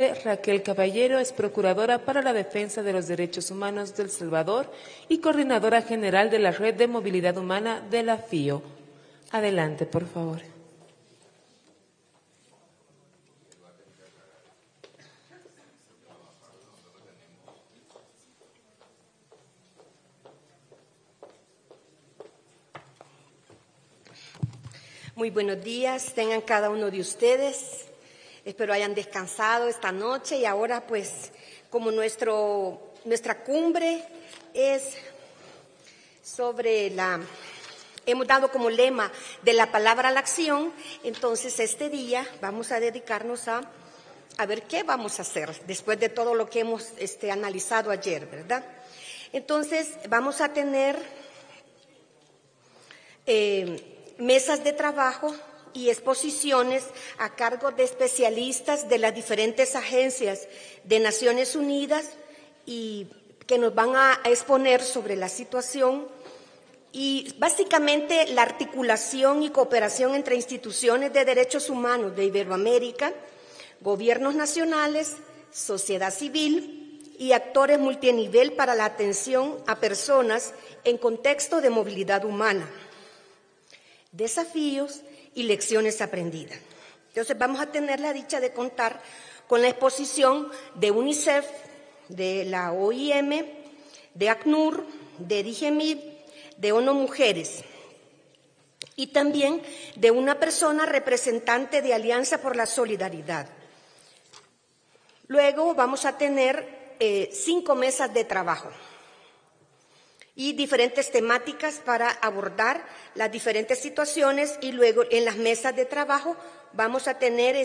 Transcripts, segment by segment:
Raquel Caballero es Procuradora para la Defensa de los Derechos Humanos de El Salvador y Coordinadora General de la Red de Movilidad Humana de la FIO. Adelante, por favor. Muy buenos días, tengan cada uno de ustedes. Espero hayan descansado esta noche y ahora pues como nuestra cumbre es hemos dado como lema de la palabra a la acción, entonces este día vamos a dedicarnos a ver qué vamos a hacer después de todo lo que hemos analizado ayer, ¿verdad? Entonces vamos a tener mesas de trabajo y exposiciones a cargo de especialistas de las diferentes agencias de Naciones Unidas y que nos van a exponer sobre la situación y básicamente la articulación y cooperación entre instituciones de derechos humanos de Iberoamérica, gobiernos nacionales, sociedad civil y actores multinivel para la atención a personas en contexto de movilidad humana, desafíos y lecciones aprendidas. Entonces vamos a tener la dicha de contar con la exposición de UNICEF, de la OIM, de ACNUR, de DIGEMID, de ONU Mujeres y también de una persona representante de Alianza por la Solidaridad. Luego vamos a tener 5 mesas de trabajo y diferentes temáticas para abordar las diferentes situaciones y luego en las mesas de trabajo vamos a tener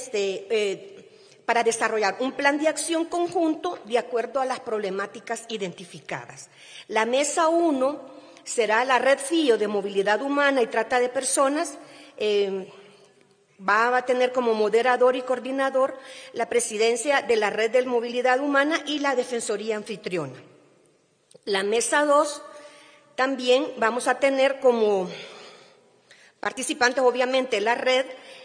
para desarrollar un plan de acción conjunto de acuerdo a las problemáticas identificadas. La mesa 1 será la Red FIO de Movilidad Humana y Trata de Personas. Va a tener como moderador y coordinador la presidencia de la Red de Movilidad Humana y la Defensoría Anfitriona. La mesa 2 también vamos a tener como participantes, obviamente, la red,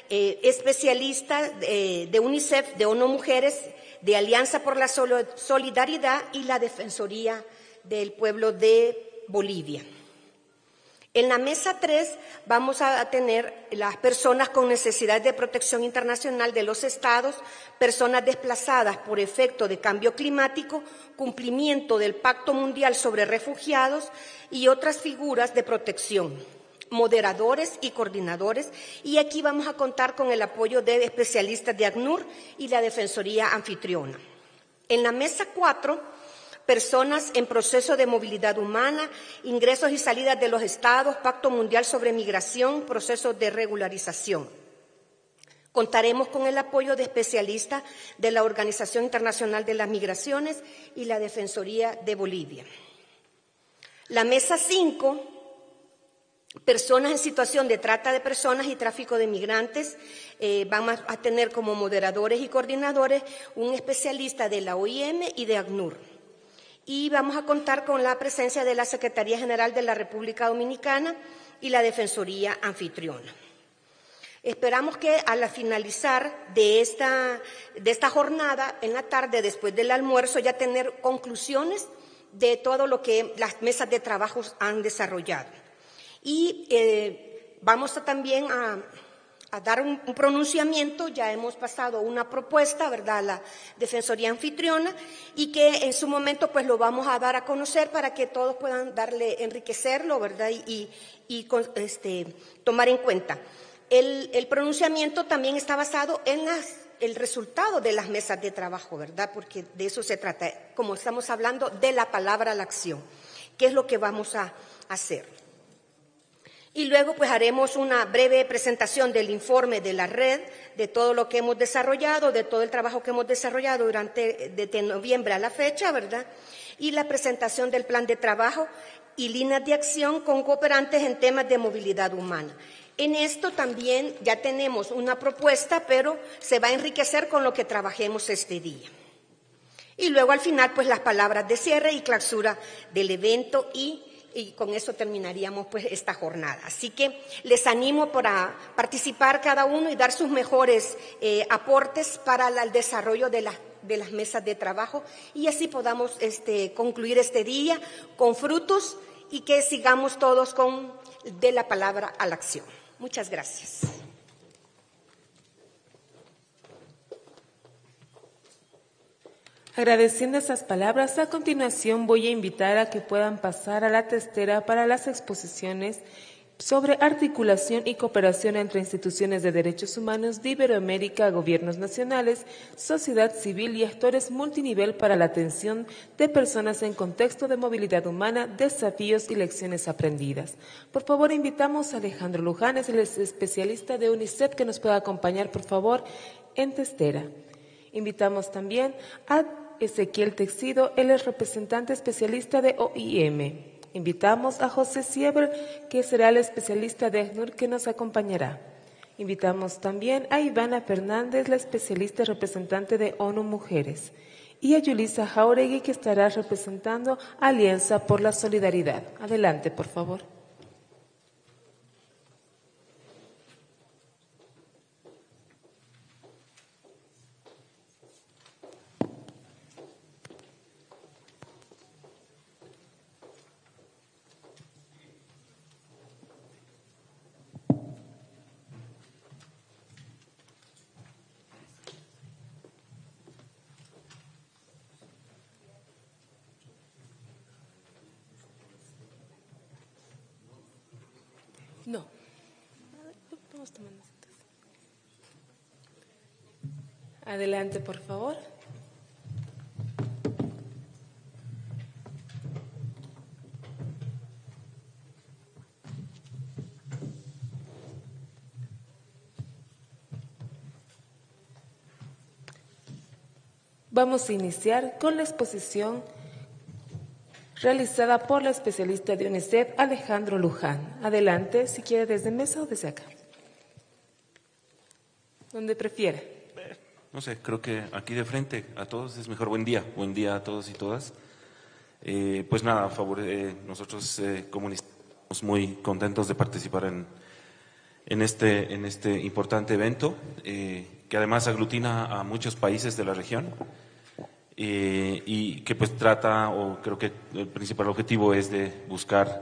especialistas de UNICEF, de ONU Mujeres, de Alianza por la Solidaridad y la Defensoría del Pueblo de Bolivia. En la mesa 3 vamos a tener las personas con necesidades de protección internacional de los estados, personas desplazadas por efecto de cambio climático, cumplimiento del Pacto Mundial sobre Refugiados y otras figuras de protección, moderadores y coordinadores, y aquí vamos a contar con el apoyo de especialistas de ACNUR y la Defensoría Anfitriona. En la mesa 4, personas en proceso de movilidad humana, ingresos y salidas de los estados, Pacto Mundial sobre Migración, procesos de regularización. Contaremos con el apoyo de especialistas de la Organización Internacional de las Migraciones y la Defensoría de Bolivia. La mesa 5, personas en situación de trata de personas y tráfico de migrantes. Vamos a tener como moderadores y coordinadores un especialista de la OIM y de ACNUR. Y vamos a contar con la presencia de la Secretaría General de la República Dominicana y la Defensoría Anfitriona. Esperamos que al finalizar de esta jornada, en la tarde, después del almuerzo, ya tener conclusiones de todo lo que las mesas de trabajo han desarrollado. Y vamos también a dar un pronunciamiento. Ya hemos pasado una propuesta, ¿verdad?, a la Defensoría Anfitriona y que en su momento pues lo vamos a dar a conocer para que todos puedan enriquecerlo, ¿verdad?, y tomar en cuenta. El pronunciamiento también está basado en el resultado de las mesas de trabajo, ¿verdad?, porque de eso se trata, como estamos hablando de la palabra a la acción, qué es lo que vamos a hacer. Y luego pues haremos una breve presentación del informe de la red, de todo lo que hemos desarrollado, de todo el trabajo que hemos desarrollado desde noviembre a la fecha, ¿verdad? Y la presentación del plan de trabajo y líneas de acción con cooperantes en temas de movilidad humana. En esto también ya tenemos una propuesta, pero se va a enriquecer con lo que trabajemos este día. Y luego al final pues las palabras de cierre y clausura del evento y con eso terminaríamos pues esta jornada. Así que les animo para participar cada uno y dar sus mejores aportes para el desarrollo de las de las mesas de trabajo y así podamos concluir este día con frutos y que sigamos todos de la palabra a la acción. Muchas gracias. Agradeciendo esas palabras, a continuación voy a invitar a que puedan pasar a la testera para las exposiciones sobre articulación y cooperación entre instituciones de derechos humanos de Iberoamérica, gobiernos nacionales, sociedad civil y actores multinivel para la atención de personas en contexto de movilidad humana, desafíos y lecciones aprendidas. Por favor, invitamos a Alejandro Luján, es el especialista de UNICEF, que nos pueda acompañar, por favor, en testera. Invitamos también a Ezequiel Texido, él es representante especialista de OIM. Invitamos a José Sieber, que será el especialista de ACNUR, que nos acompañará. Invitamos también a Ivana Fernández, la especialista representante de ONU Mujeres, y a Yulisa Jauregui, que estará representando Alianza por la Solidaridad. Adelante, por favor. No. Vamos tomando asientos. Adelante, por favor. Vamos a iniciar con la exposición realizada por la especialista de UNICEF, Alejandro Luján. Adelante, si quiere desde mesa o desde acá. Donde prefiera. No sé, creo que aquí de frente a todos es mejor. Buen día a todos y todas. Pues nada, a favor, nosotros comunistas estamos muy contentos de participar en este importante evento, que además aglutina a muchos países de la región. Y que pues trata, o creo que el principal objetivo es de buscar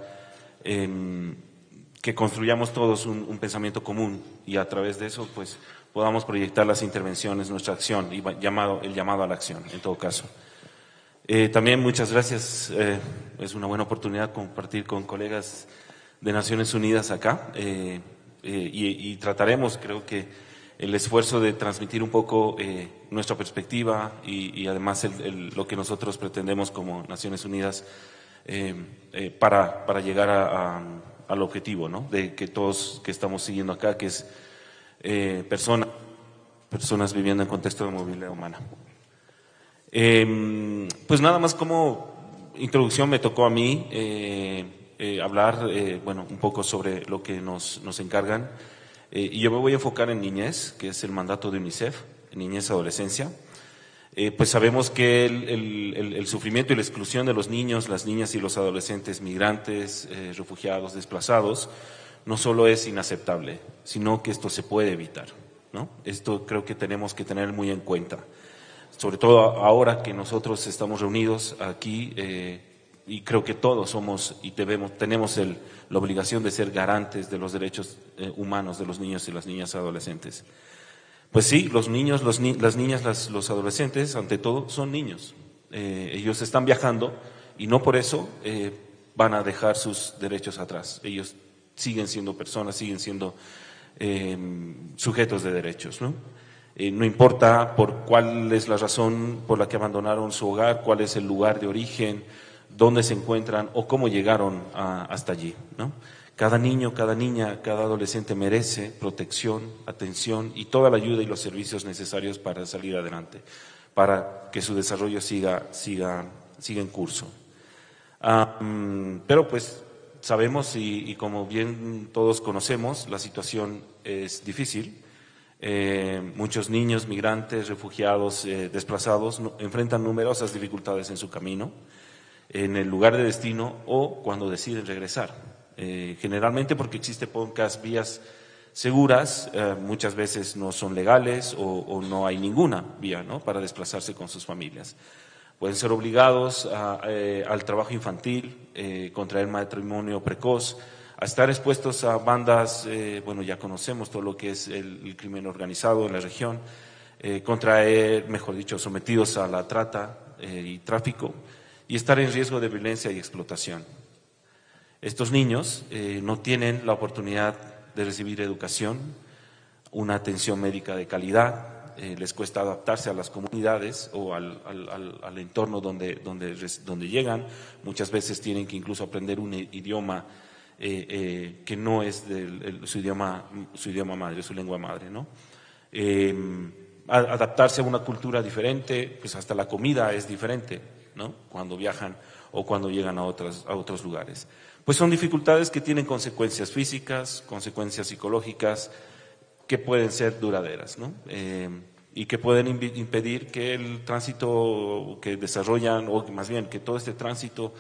que construyamos todos un pensamiento común y a través de eso pues podamos proyectar las intervenciones, nuestra acción y el llamado a la acción en todo caso. También muchas gracias, es una buena oportunidad compartir con colegas de Naciones Unidas acá y trataremos, creo que el esfuerzo de transmitir un poco nuestra perspectiva y además lo que nosotros pretendemos como Naciones Unidas para llegar al objetivo, ¿no? De que todos que estamos siguiendo acá, que es personas viviendo en contexto de movilidad humana. Pues nada más como introducción me tocó a mí hablar un poco sobre lo que nos encargan. Y yo me voy a enfocar en niñez, que es el mandato de UNICEF, niñez, adolescencia. Pues sabemos que el sufrimiento y la exclusión de los niños, las niñas y los adolescentes migrantes, refugiados, desplazados, no solo es inaceptable, sino que esto se puede evitar, ¿no? Esto creo que tenemos que tener muy en cuenta, sobre todo ahora que nosotros estamos reunidos aquí y creo que todos somos y tenemos la obligación de ser garantes de los derechos humanos de los niños y las niñas adolescentes. Pues sí, los niños, las niñas, los adolescentes, ante todo, son niños. Ellos están viajando y no por eso van a dejar sus derechos atrás. Ellos siguen siendo personas, siguen siendo sujetos de derechos, ¿no? No importa por cuál es la razón por la que abandonaron su hogar, cuál es el lugar de origen, dónde se encuentran o cómo llegaron hasta allí, ¿no? Cada niño, cada niña, cada adolescente merece protección, atención y toda la ayuda y los servicios necesarios para salir adelante, para que su desarrollo siga en curso. Pero pues sabemos y como bien todos conocemos, la situación es difícil. Muchos niños, migrantes, refugiados, desplazados enfrentan numerosas dificultades en su camino, en el lugar de destino o cuando deciden regresar. Generalmente porque existen pocas vías seguras, muchas veces no son legales o no hay ninguna vía, ¿no?, para desplazarse con sus familias. Pueden ser obligados al trabajo infantil, contraer matrimonio precoz, a estar expuestos a bandas, bueno, ya conocemos todo lo que es el crimen organizado en la región, contraer, mejor dicho, sometidos a la trata y tráfico, y estar en riesgo de violencia y explotación. Estos niños no tienen la oportunidad de recibir educación, una atención médica de calidad, les cuesta adaptarse a las comunidades o al entorno donde llegan. Muchas veces tienen que incluso aprender un idioma que no es su idioma madre, su lengua madre, ¿no? Adaptarse a una cultura diferente, pues hasta la comida es diferente, ¿no?, cuando viajan o cuando llegan a otros lugares. Pues son dificultades que tienen consecuencias físicas, consecuencias psicológicas, que pueden ser duraderas, ¿no? Y que pueden impedir que el tránsito que desarrollan, o más bien que todo este tránsito,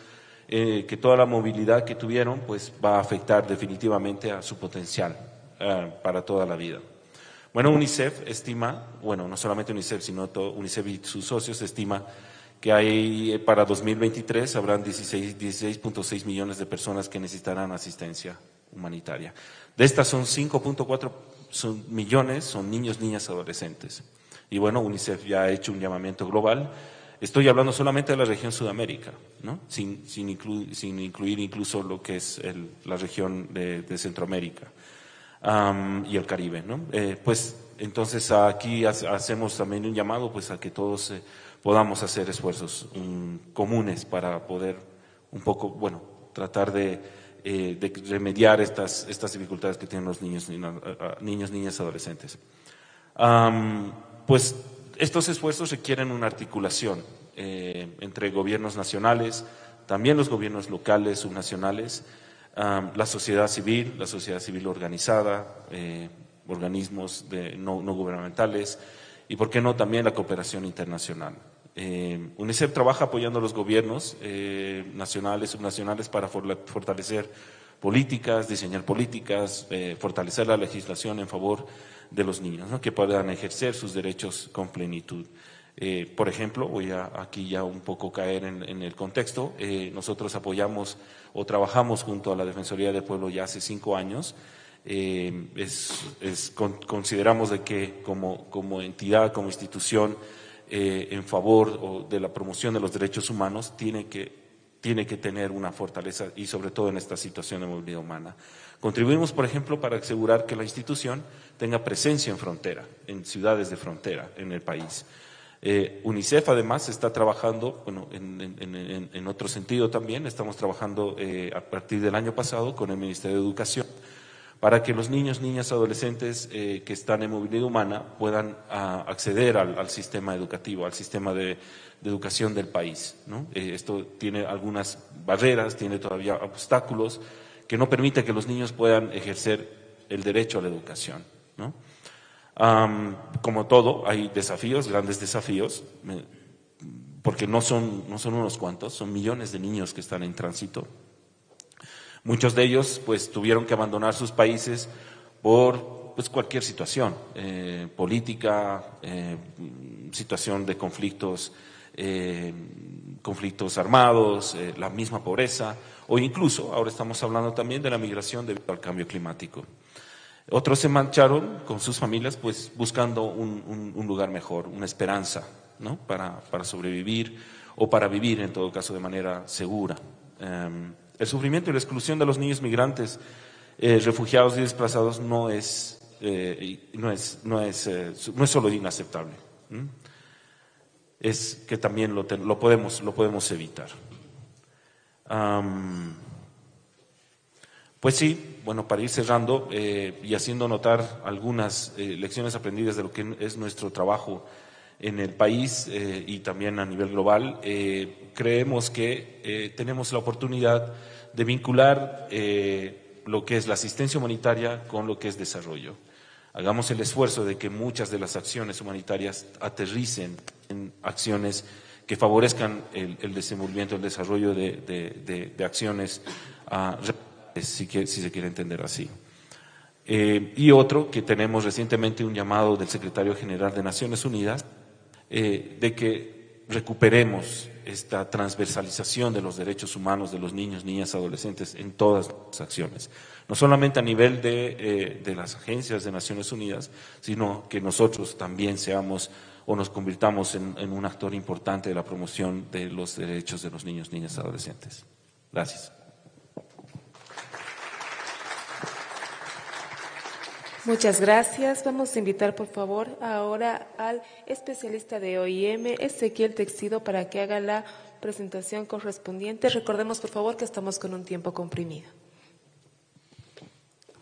que toda la movilidad que tuvieron, pues va a afectar definitivamente a su potencial para toda la vida. Bueno, UNICEF estima, bueno, no solamente UNICEF, sino todo UNICEF y sus socios estima que hay para 2023 habrán 16.6 millones de personas que necesitarán asistencia humanitaria. De estas son 5.4 millones, son niños, niñas, adolescentes. Y bueno, UNICEF ya ha hecho un llamamiento global. Estoy hablando solamente de la región Sudamérica, ¿no?, sin incluir incluso lo que es la región de Centroamérica y el Caribe, ¿no? Pues entonces aquí hacemos también un llamado, pues, a que todos podamos hacer esfuerzos comunes para poder un poco, bueno, tratar de remediar estas dificultades que tienen los niños, niñas, adolescentes. Pues estos esfuerzos requieren una articulación entre gobiernos nacionales, también los gobiernos locales, subnacionales, la sociedad civil organizada, organismos no gubernamentales y, ¿por qué no?, también la cooperación internacional. UNICEF trabaja apoyando a los gobiernos nacionales, subnacionales para fortalecer políticas, diseñar políticas, fortalecer la legislación en favor de los niños, ¿no?, que puedan ejercer sus derechos con plenitud. Por ejemplo, voy a aquí ya un poco caer en el contexto. Nosotros apoyamos o trabajamos junto a la Defensoría del Pueblo ya hace 5 años. Consideramos de que como entidad, como institución en favor de la promoción de los derechos humanos, tiene que tener una fortaleza, y sobre todo en esta situación de movilidad humana. Contribuimos, por ejemplo, para asegurar que la institución tenga presencia en frontera, en ciudades de frontera en el país. UNICEF además está trabajando, bueno, en otro sentido también, estamos trabajando a partir del año pasado con el Ministerio de Educación para que los niños, niñas, adolescentes que están en movilidad humana puedan acceder al sistema educativo, al sistema de educación del país, ¿no? Esto tiene algunas barreras, tiene todavía obstáculos que no permiten que los niños puedan ejercer el derecho a la educación, ¿no? Como todo, hay desafíos, grandes desafíos, porque no son unos cuantos, son millones de niños que están en tránsito. Muchos de ellos pues tuvieron que abandonar sus países por pues cualquier situación, política, situación de conflictos armados, la misma pobreza, o incluso ahora estamos hablando también de la migración debido al cambio climático. Otros se marcharon con sus familias pues buscando un lugar mejor, una esperanza, ¿no?, para sobrevivir o para vivir en todo caso de manera segura. El sufrimiento y la exclusión de los niños migrantes, refugiados y desplazados no es solo inaceptable, es que también lo podemos evitar. Pues sí, bueno, para ir cerrando y haciendo notar algunas lecciones aprendidas de lo que es nuestro trabajo en el país y también a nivel global, creemos que tenemos la oportunidad de vincular lo que es la asistencia humanitaria con lo que es desarrollo. Hagamos el esfuerzo de que muchas de las acciones humanitarias aterricen en acciones que favorezcan el desenvolvimiento, el desarrollo de acciones si se quiere entender así. Y otro, que tenemos recientemente un llamado del Secretario General de Naciones Unidas, de que recuperemos esta transversalización de los derechos humanos de los niños, niñas, adolescentes en todas las acciones. No solamente a nivel de las agencias de Naciones Unidas, sino que nosotros también seamos o nos convirtamos en un actor importante de la promoción de los derechos de los niños, niñas, adolescentes. Gracias. Muchas gracias. Vamos a invitar, por favor, ahora al especialista de OIM, Ezequiel Texido, para que haga la presentación correspondiente. Recordemos, por favor, que estamos con un tiempo comprimido.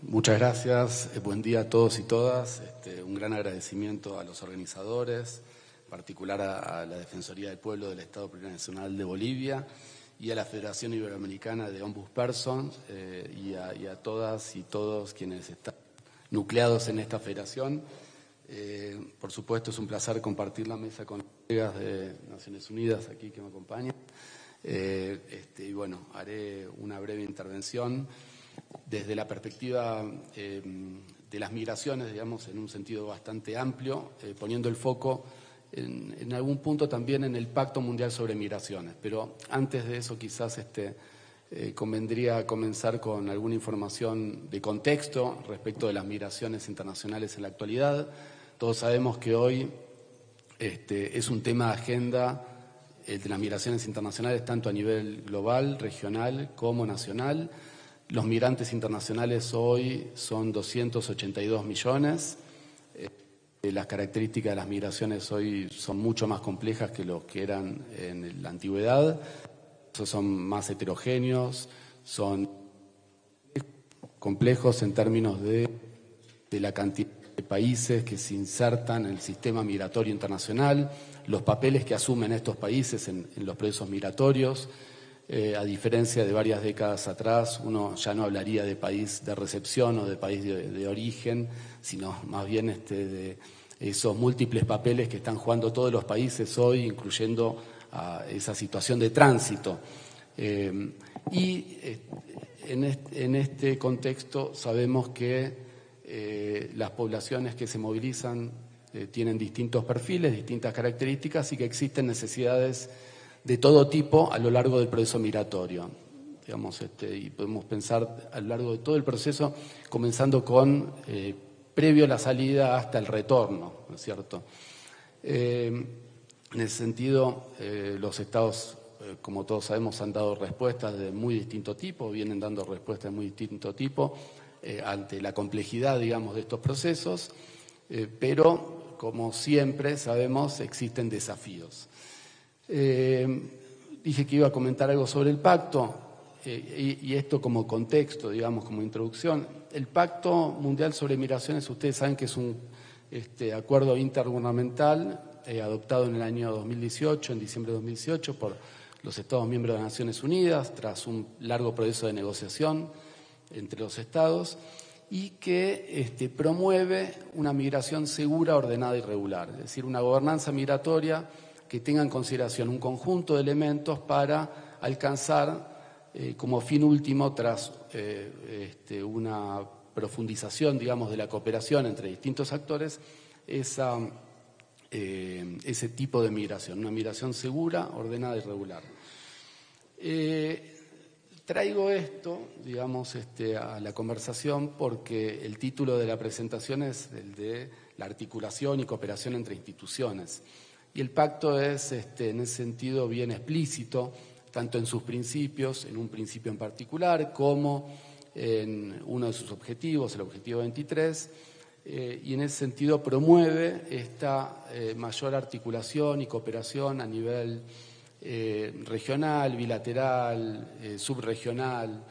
Muchas gracias. Buen día a todos y todas. Un gran agradecimiento a los organizadores, en particular a la Defensoría del Pueblo del Estado Plurinacional de Bolivia y a la Federación Iberoamericana de Ombudspersons y a todas y todos quienes están nucleados en esta federación. Por supuesto, es un placer compartir la mesa con colegas de Naciones Unidas aquí que me acompañan. Y bueno, haré una breve intervención desde la perspectiva de las migraciones, digamos, en un sentido bastante amplio, poniendo el foco en algún punto también en el Pacto Mundial sobre Migraciones. Pero antes de eso, quizás convendría comenzar con alguna información de contexto respecto de las migraciones internacionales en la actualidad. Todos sabemos que hoy es un tema de agenda el de las migraciones internacionales tanto a nivel global, regional como nacional. Los migrantes internacionales hoy son 282 millones. Las características de las migraciones hoy son mucho más complejas que lo que eran en la antigüedad. Son más heterogéneos, son complejos en términos de la cantidad de países que se insertan en el sistema migratorio internacional, los papeles que asumen estos países en los procesos migratorios. A diferencia de varias décadas atrás, uno ya no hablaría de país de recepción o de país de origen, sino más bien de esos múltiples papeles que están jugando todos los países hoy, incluyendo a esa situación de tránsito. Y en este contexto sabemos que las poblaciones que se movilizan tienen distintos perfiles, distintas características y que existen necesidades de todo tipo a lo largo del proceso migratorio. Digamos, y podemos pensar a lo largo de todo el proceso, comenzando con previo a la salida hasta el retorno, ¿no es cierto? En ese sentido, los estados, como todos sabemos, han dado respuestas de muy distinto tipo, vienen dando respuestas de muy distinto tipo ante la complejidad, digamos, de estos procesos, pero, como siempre sabemos, existen desafíos. Dije que iba a comentar algo sobre el pacto y esto como contexto, digamos, como introducción. El Pacto Mundial sobre Migraciones, ustedes saben que es un acuerdo intergubernamental adoptado en el año 2018, en diciembre de 2018, por los Estados miembros de las Naciones Unidas, tras un largo proceso de negociación entre los Estados, y que promueve una migración segura, ordenada y regular, es decir, una gobernanza migratoria que tenga en consideración un conjunto de elementos para alcanzar como fin último, tras una profundización, digamos, de la cooperación entre distintos actores, ese tipo de migración, una migración segura, ordenada y regular. Traigo esto, digamos, a la conversación porque el título de la presentación es el de la articulación y cooperación entre instituciones. Y el pacto es, en ese sentido, bien explícito, tanto en sus principios, en un principio en particular, como en uno de sus objetivos, el objetivo 23, y en ese sentido promueve esta mayor articulación y cooperación a nivel regional, bilateral, subregional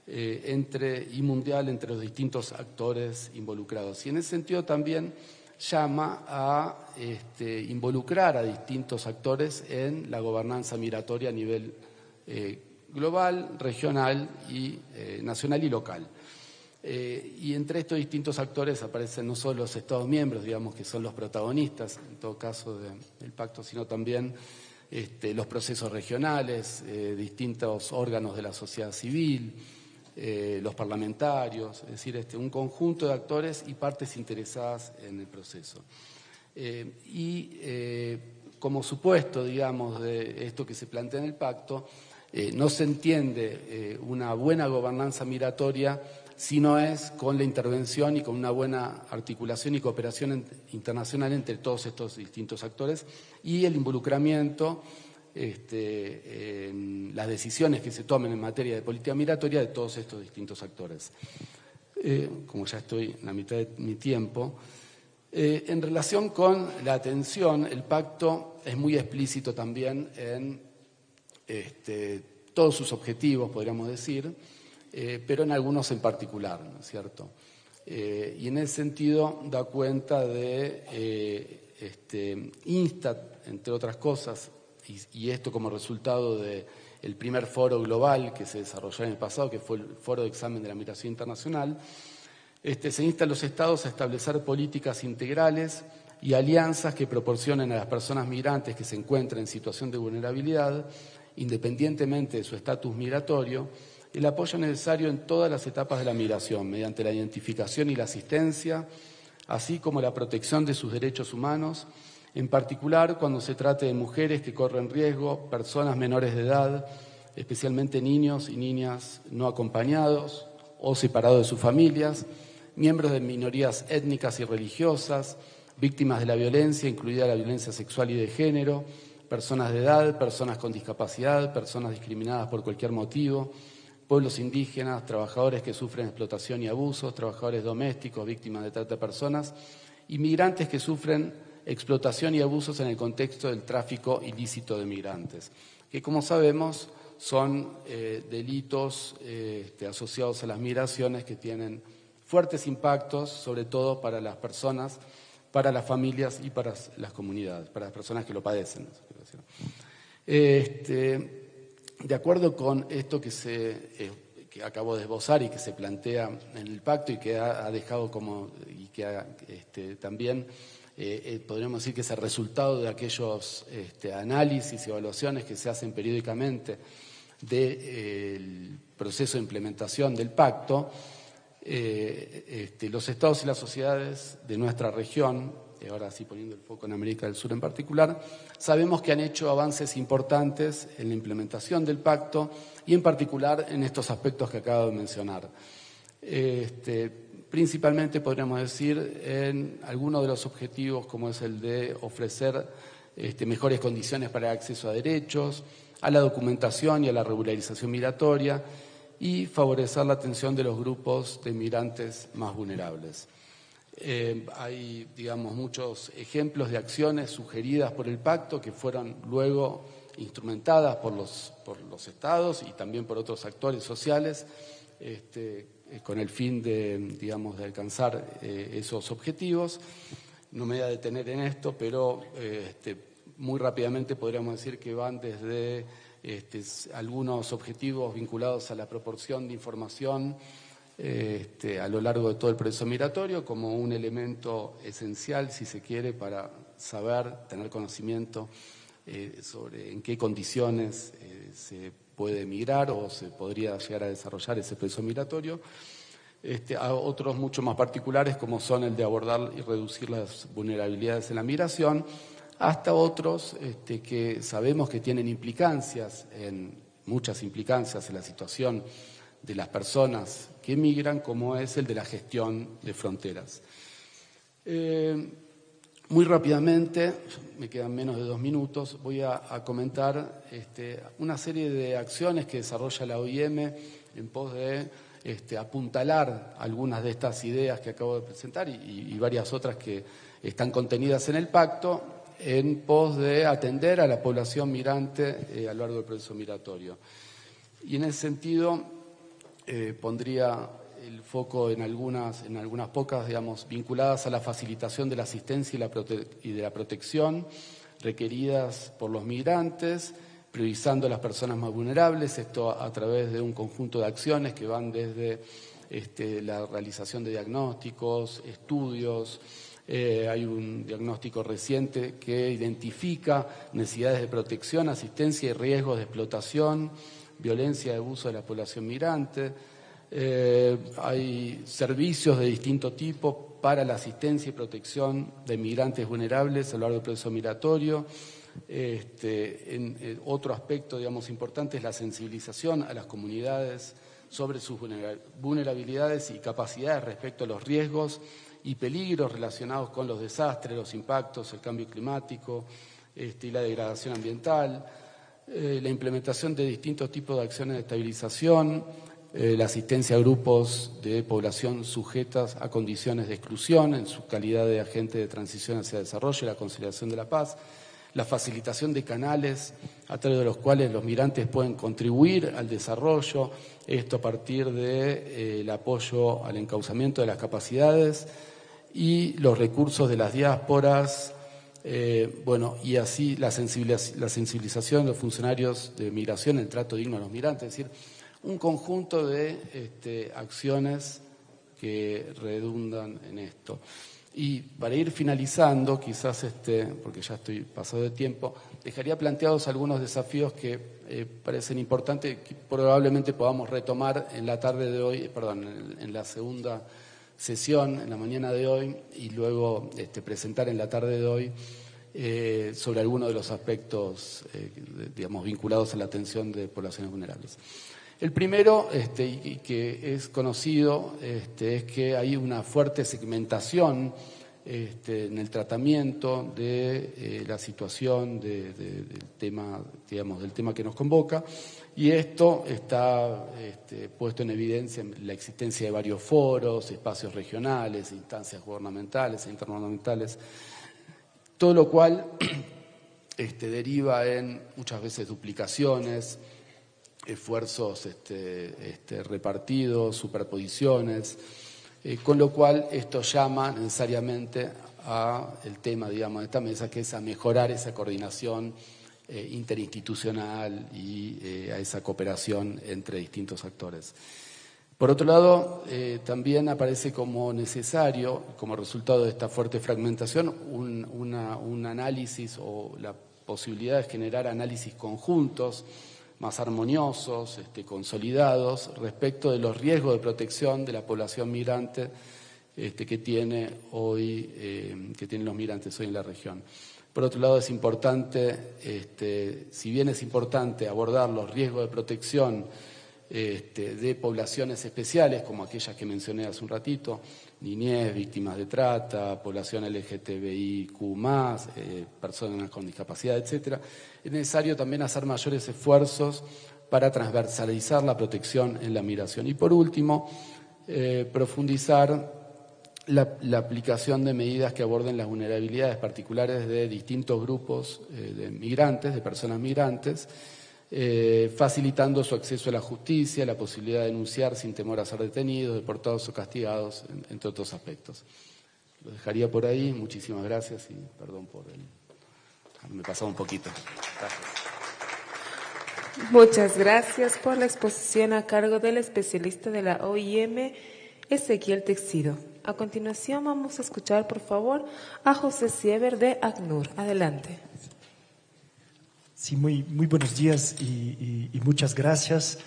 y mundial entre los distintos actores involucrados. Y en ese sentido también llama a involucrar a distintos actores en la gobernanza migratoria a nivel global, regional y nacional y local. Y entre estos distintos actores aparecen no solo los Estados miembros, digamos, que son los protagonistas, en todo caso, del pacto, sino también los procesos regionales, distintos órganos de la sociedad civil, los parlamentarios, es decir, un conjunto de actores y partes interesadas en el proceso. Como supuesto, digamos, de esto que se plantea en el pacto, no se entiende una buena gobernanza migratoria si no es con la intervención y con una buena articulación y cooperación internacional entre todos estos distintos actores y el involucramiento en las decisiones que se tomen en materia de política migratoria de todos estos distintos actores. Como ya estoy en la mitad de mi tiempo, en relación con la atención, el pacto es muy explícito también en todos sus objetivos, podríamos decir, pero en algunos en particular, ¿no es cierto? Y en ese sentido da cuenta de, insta, entre otras cosas, y esto como resultado del primer foro global que se desarrolló en el pasado, que fue el Foro de Examen de la Migración Internacional, se insta a los Estados a establecer políticas integrales y alianzas que proporcionen a las personas migrantes que se encuentran en situación de vulnerabilidad, independientemente de su estatus migratorio, el apoyo necesario en todas las etapas de la migración, mediante la identificación y la asistencia, así como la protección de sus derechos humanos, en particular cuando se trate de mujeres que corren riesgo, personas menores de edad, especialmente niños y niñas no acompañados o separados de sus familias, miembros de minorías étnicas y religiosas, víctimas de la violencia, incluida la violencia sexual y de género, personas de edad, personas con discapacidad, personas discriminadas por cualquier motivo, pueblos indígenas, trabajadores que sufren explotación y abusos, trabajadores domésticos, víctimas de trata de personas, inmigrantes que sufren explotación y abusos en el contexto del tráfico ilícito de migrantes, que como sabemos son delitos asociados a las migraciones que tienen fuertes impactos, sobre todo para las personas, para las familias y para las comunidades, para las personas que lo padecen. De acuerdo con esto que acabo de esbozar y que se plantea en el pacto y que ha dejado también podríamos decir que es el resultado de aquellos análisis y evaluaciones que se hacen periódicamente del proceso de implementación del pacto, los estados y las sociedades de nuestra región, ahora sí poniendo el foco en América del Sur en particular, sabemos que han hecho avances importantes en la implementación del pacto y en particular en estos aspectos que acabo de mencionar. Principalmente podríamos decir en algunos de los objetivos, como es el de ofrecer mejores condiciones para el acceso a derechos, a la documentación y a la regularización migratoria y favorecer la atención de los grupos de migrantes más vulnerables. Hay, digamos, muchos ejemplos de acciones sugeridas por el pacto que fueron luego instrumentadas por los estados y también por otros actores sociales, con el fin de, digamos, de alcanzar esos objetivos. No me voy a detener en esto, pero muy rápidamente podríamos decir que van desde algunos objetivos vinculados a la proporción de información a lo largo de todo el proceso migratorio como un elemento esencial, si se quiere, para saber, tener conocimiento sobre en qué condiciones se puede migrar o se podría llegar a desarrollar ese proceso migratorio, a otros mucho más particulares como son el de abordar y reducir las vulnerabilidades en la migración, hasta otros que sabemos que tienen muchas implicancias en la situación de las personas que migran, como es el de la gestión de fronteras. Muy rápidamente, me quedan menos de 2 minutos, voy a comentar una serie de acciones que desarrolla la OIM en pos de apuntalar algunas de estas ideas que acabo de presentar y varias otras que están contenidas en el pacto en pos de atender a la población migrante a lo largo del proceso migratorio. Y en ese sentido pondría el foco en algunas pocas, digamos, vinculadas a la facilitación de la asistencia y de la protección requeridas por los migrantes, priorizando a las personas más vulnerables, esto a través de un conjunto de acciones que van desde la realización de diagnósticos, estudios. Hay un diagnóstico reciente que identifica necesidades de protección, asistencia y riesgos de explotación, violencia y abuso de la población migrante. Hay servicios de distinto tipo para la asistencia y protección de migrantes vulnerables a lo largo del proceso migratorio. Otro aspecto, digamos, importante es la sensibilización a las comunidades sobre sus vulnerabilidades y capacidades respecto a los riesgos y peligros relacionados con los desastres, los impactos, el cambio climático y la degradación ambiental, la implementación de distintos tipos de acciones de estabilización, la asistencia a grupos de población sujetas a condiciones de exclusión en su calidad de agente de transición hacia el desarrollo y la conciliación de la paz, la facilitación de canales a través de los cuales los migrantes pueden contribuir al desarrollo, esto a partir del apoyo al encauzamiento de las capacidades y los recursos de las diásporas, y así la sensibilización de los funcionarios de migración, el trato digno a los migrantes, es decir, un conjunto de acciones que redundan en esto. Y para ir finalizando, quizás, porque ya estoy pasado de tiempo, dejaría planteados algunos desafíos que parecen importantes, que probablemente podamos retomar en la tarde de hoy, en la segunda sesión, en la mañana de hoy, y luego presentar en la tarde de hoy sobre algunos de los aspectos, digamos, vinculados a la atención de poblaciones vulnerables. El primero, y que es conocido, es que hay una fuerte segmentación en el tratamiento de la situación del tema, digamos, del tema que nos convoca, y esto está puesto en evidencia en la existencia de varios foros, espacios regionales, instancias gubernamentales e intergubernamentales, todo lo cual deriva en muchas veces duplicaciones, esfuerzos repartidos, superposiciones, con lo cual esto llama necesariamente a el tema, digamos, de esta mesa, que es a mejorar esa coordinación interinstitucional y a esa cooperación entre distintos actores. Por otro lado, también aparece como necesario, como resultado de esta fuerte fragmentación, un análisis o la posibilidad de generar análisis conjuntos más armoniosos, consolidados, respecto de los riesgos de protección de la población migrante que tienen los migrantes hoy en la región. Por otro lado, es importante, si bien es importante abordar los riesgos de protección de poblaciones especiales, como aquellas que mencioné hace un ratito, niñez, víctimas de trata, población LGTBIQ+, personas con discapacidad, etcétera, es necesario también hacer mayores esfuerzos para transversalizar la protección en la migración. Y por último, profundizar la aplicación de medidas que aborden las vulnerabilidades particulares de distintos grupos de migrantes, de personas migrantes, facilitando su acceso a la justicia, la posibilidad de denunciar sin temor a ser detenidos, deportados o castigados, entre otros aspectos. Lo dejaría por ahí. Muchísimas gracias y perdón por me he pasado un poquito. Gracias. Muchas gracias por la exposición a cargo del especialista de la OIM, Ezequiel Texido. A continuación vamos a escuchar, por favor, a José Siever de ACNUR. Adelante. Sí, muy buenos días y muchas gracias.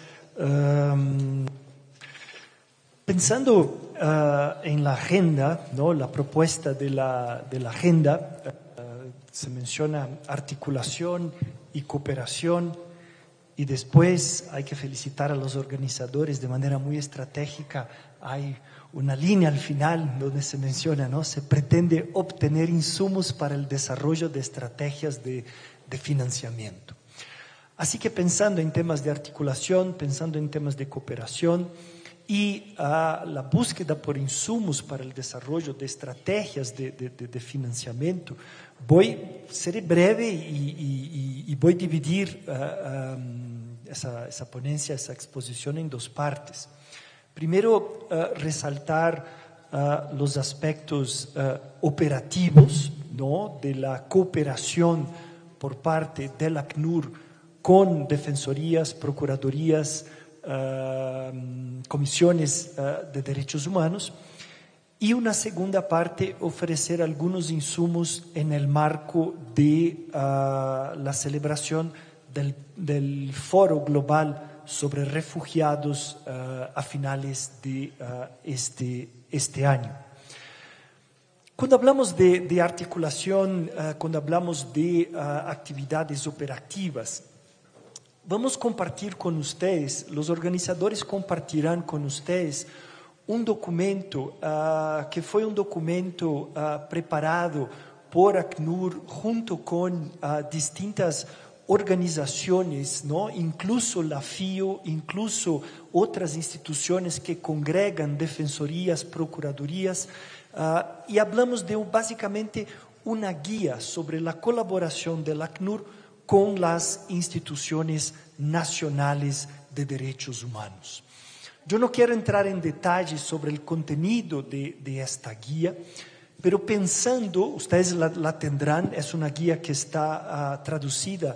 Pensando en la agenda, ¿no? La propuesta de la agenda, se menciona articulación y cooperación, y después hay que felicitar a los organizadores de manera muy estratégica. Hay una línea al final donde se menciona, ¿no? Se pretende obtener insumos para el desarrollo de estrategias de financiamiento. Así que pensando en temas de articulación, pensando en temas de cooperación y la búsqueda por insumos para el desarrollo de estrategias de financiamiento, seré breve y voy a dividir esa ponencia, esa exposición en dos partes. Primero, resaltar los aspectos operativos, ¿no? De la cooperación por parte del ACNUR con defensorías, procuradurías, comisiones de derechos humanos, y una segunda parte, ofrecer algunos insumos en el marco de la celebración del Foro Global sobre refugiados a finales de este año. Cuando hablamos de articulación, cuando hablamos de actividades operativas, vamos a compartir con ustedes, los organizadores compartirán con ustedes un documento que fue un documento preparado por ACNUR junto con distintas organizaciones, ¿no? Incluso la FIO, incluso otras instituciones que congregan defensorías, procuradurías, y hablamos de básicamente una guía sobre la colaboración del ACNUR con las instituciones nacionales de derechos humanos. Yo no quiero entrar en detalles sobre el contenido de esta guía, pero pensando, ustedes la tendrán, es una guía que está traducida,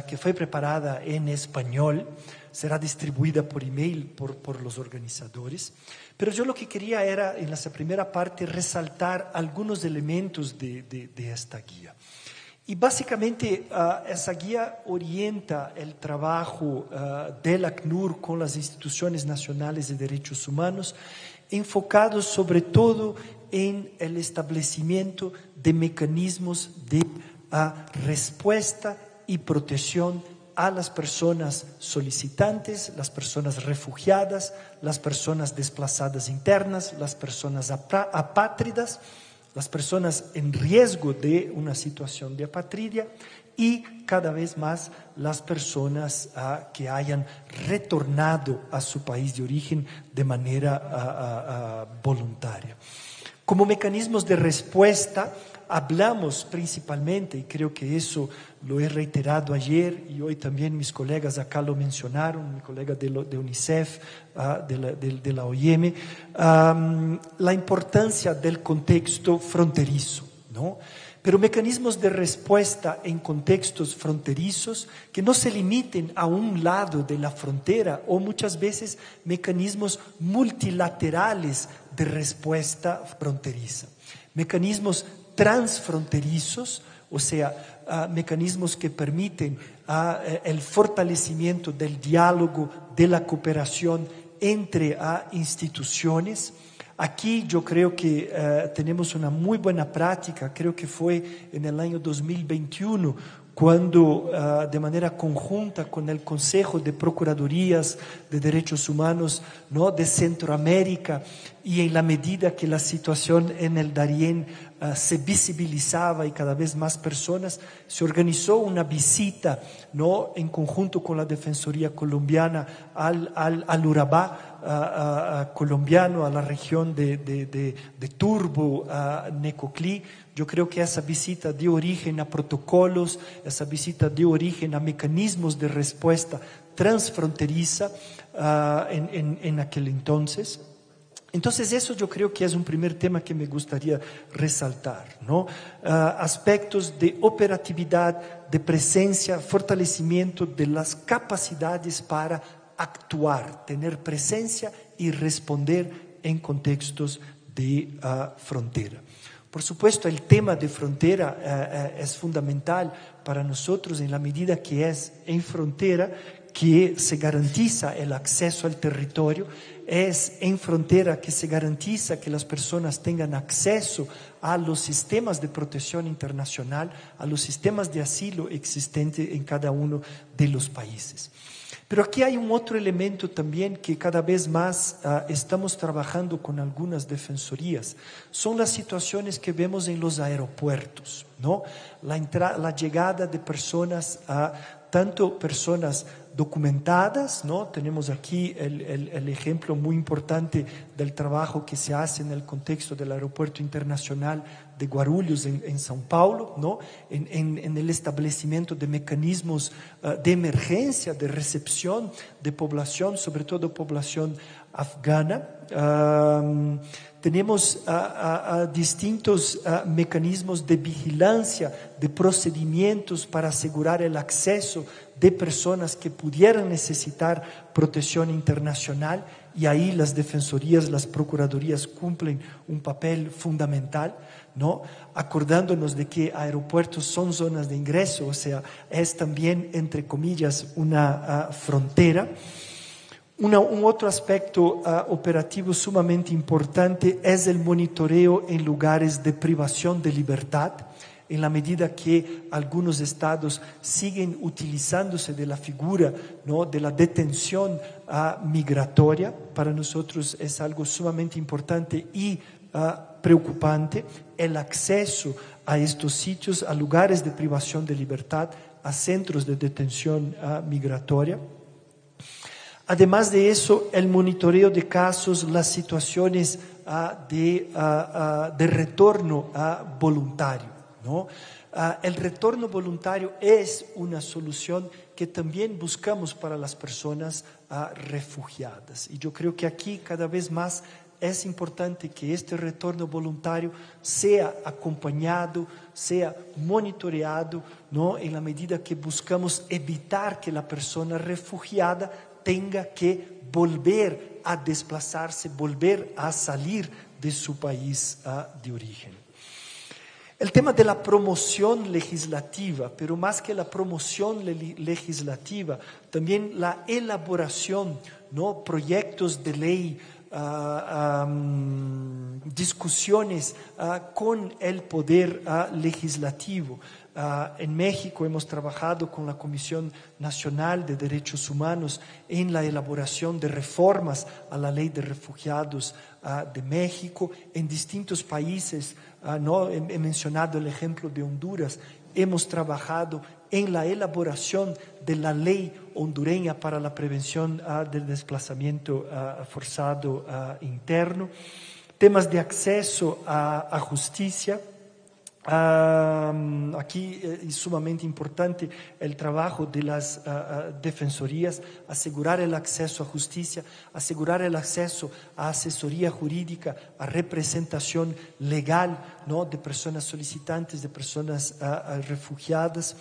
que fue preparada en español, será distribuida por email por los organizadores. Pero yo lo que quería era, en esa primera parte, resaltar algunos elementos de esta guía. Y básicamente esa guía orienta el trabajo del ACNUR con las instituciones nacionales de derechos humanos, enfocados sobre todo en el establecimiento de mecanismos de respuesta y protección a las personas solicitantes, las personas refugiadas, las personas desplazadas internas, las personas apátridas, las personas en riesgo de una situación de apatridia y cada vez más las personas que hayan retornado a su país de origen de manera voluntaria. Como mecanismos de respuesta, hablamos principalmente, y creo que eso lo he reiterado ayer y hoy también mis colegas acá lo mencionaron, mi colega de UNICEF, de la OIM, la importancia del contexto fronterizo, ¿no? Pero mecanismos de respuesta en contextos fronterizos que no se limiten a un lado de la frontera o muchas veces mecanismos multilaterales de respuesta fronteriza. Mecanismos transfronterizos, o sea, mecanismos que permiten el fortalecimiento del diálogo, de la cooperación entre instituciones. Aquí yo creo que tenemos una muy buena práctica, creo que fue en el año 2021, cuando de manera conjunta con el Consejo de Procuradurías de Derechos Humanos, ¿no?, de Centroamérica, y en la medida que la situación en el Darién se visibilizaba y cada vez más personas, se organizó una visita, ¿no?, en conjunto con la Defensoría Colombiana al Urabá colombiano, a la región de Turbo, Necoclí. Yo creo que esa visita dio origen a protocolos, esa visita dio origen a mecanismos de respuesta transfronteriza en aquel entonces. Entonces eso yo creo que es un primer tema que me gustaría resaltar, ¿no? Aspectos de operatividad, de presencia, fortalecimiento de las capacidades para actuar, tener presencia y responder en contextos de frontera. Por supuesto, el tema de frontera es fundamental para nosotros en la medida que es en frontera que se garantiza el acceso al territorio, es en frontera que se garantiza que las personas tengan acceso a los sistemas de protección internacional, a los sistemas de asilo existentes en cada uno de los países. Pero aquí hay un otro elemento también que cada vez más estamos trabajando con algunas defensorías. Son las situaciones que vemos en los aeropuertos, ¿no? La llegada de personas, tanto personas documentadas, ¿no? Tenemos aquí el ejemplo muy importante del trabajo que se hace en el contexto del Aeropuerto Internacional de Guarulhos en São Paulo, ¿no? En el establecimiento de mecanismos de emergencia, de recepción de población, sobre todo población afgana. Tenemos distintos mecanismos de vigilancia, de procedimientos para asegurar el acceso de personas que pudieran necesitar protección internacional, y ahí las defensorías, las procuradurías cumplen un papel fundamental, ¿no? Acordándonos de que aeropuertos son zonas de ingreso, o sea, es también, entre comillas, una frontera. Un otro aspecto operativo sumamente importante es el monitoreo en lugares de privación de libertad, en la medida que algunos estados siguen utilizándose de la figura, ¿no?, de la detención migratoria. Para nosotros es algo sumamente importante y preocupante el acceso a estos sitios, a lugares de privación de libertad, a centros de detención migratoria. Además de eso, el monitoreo de casos, las situaciones de retorno voluntario, ¿no? El retorno voluntario es una solución que también buscamos para las personas refugiadas. Y yo creo que aquí cada vez más es importante que este retorno voluntario sea acompañado, sea monitoreado, ¿no?, en la medida que buscamos evitar que la persona refugiada tenga que volver a desplazarse, volver a salir de su país de origen. El tema de la promoción legislativa, pero más que la promoción legislativa, también la elaboración, ¿no?, proyectos de ley, discusiones con el poder legislativo. En México hemos trabajado con la Comisión Nacional de Derechos Humanos en la elaboración de reformas a la Ley de Refugiados de México. En distintos países, ¿no?, he mencionado el ejemplo de Honduras, hemos trabajado en la elaboración de la ley hondureña para la prevención del desplazamiento forzado interno. Temas de acceso a justicia. Aquí es sumamente importante el trabajo de las defensorías, asegurar el acceso a justicia, asegurar el acceso a asesoría jurídica, a representación legal, ¿no?, de personas solicitantes, de personas refugiadas.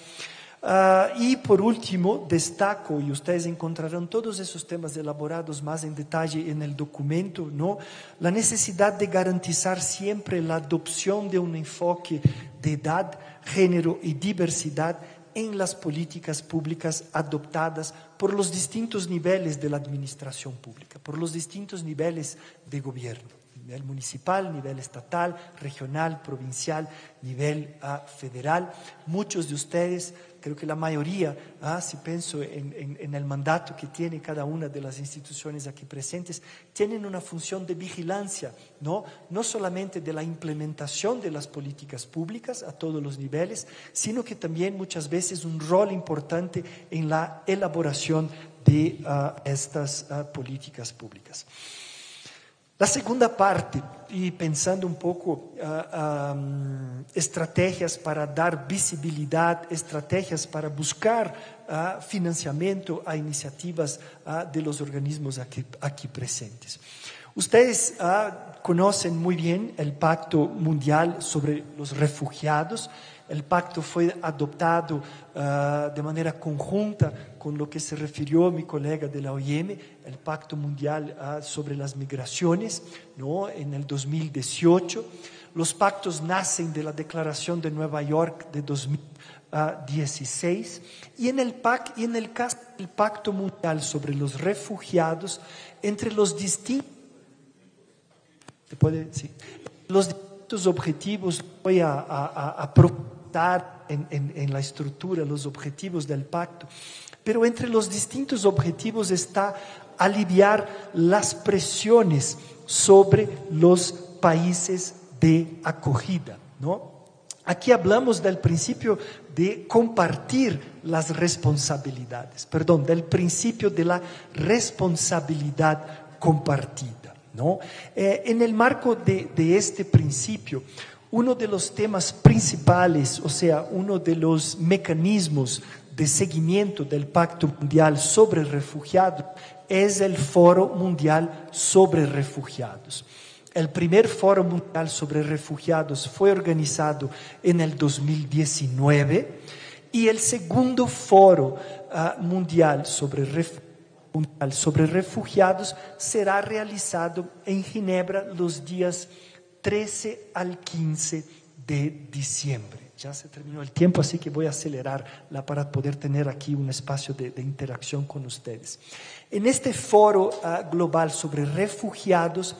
Y por último, destaco, y ustedes encontrarán todos esos temas elaborados más en detalle en el documento, ¿no?, la necesidad de garantizar siempre la adopción de un enfoque de edad, género y diversidad en las políticas públicas adoptadas por los distintos niveles de la administración pública, por los distintos niveles de gobierno. Nivel municipal, nivel estatal, regional, provincial, nivel federal. Muchos de ustedes, creo que la mayoría, si pienso en el mandato que tiene cada una de las instituciones aquí presentes, tienen una función de vigilancia, no solamente de la implementación de las políticas públicas a todos los niveles, sino que también muchas veces un rol importante en la elaboración de estas políticas públicas. La segunda parte, y pensando un poco estrategias para dar visibilidad, estrategias para buscar financiamiento a iniciativas de los organismos aquí presentes. Ustedes conocen muy bien el Pacto Mundial sobre los Refugiados. El pacto fue adoptado de manera conjunta con lo que se refirió mi colega de la OIM, el Pacto Mundial sobre las Migraciones, ¿no?, en el 2018. Los pactos nacen de la Declaración de Nueva York de 2016 y en el caso del Pacto Mundial sobre los Refugiados, entre los distintos objetivos, voy a profundizar en la estructura, los objetivos del pacto, pero entre los distintos objetivos está aliviar las presiones sobre los países de acogida, ¿no? Aquí hablamos del principio de compartir las responsabilidades, del principio de la responsabilidad compartida, ¿no? En el marco de este principio, uno de los temas principales, o sea, uno de los mecanismos de seguimiento del Pacto Mundial sobre Refugiados es el Foro Mundial sobre Refugiados. El primer Foro Mundial sobre Refugiados fue organizado en el 2019 Y el segundo foro mundial sobre refugiados será realizado en Ginebra los días 13 al 15 de diciembre. Ya se terminó el tiempo, así que voy a acelerarla para poder tener aquí un espacio de interacción con ustedes. En este foro global sobre refugiados,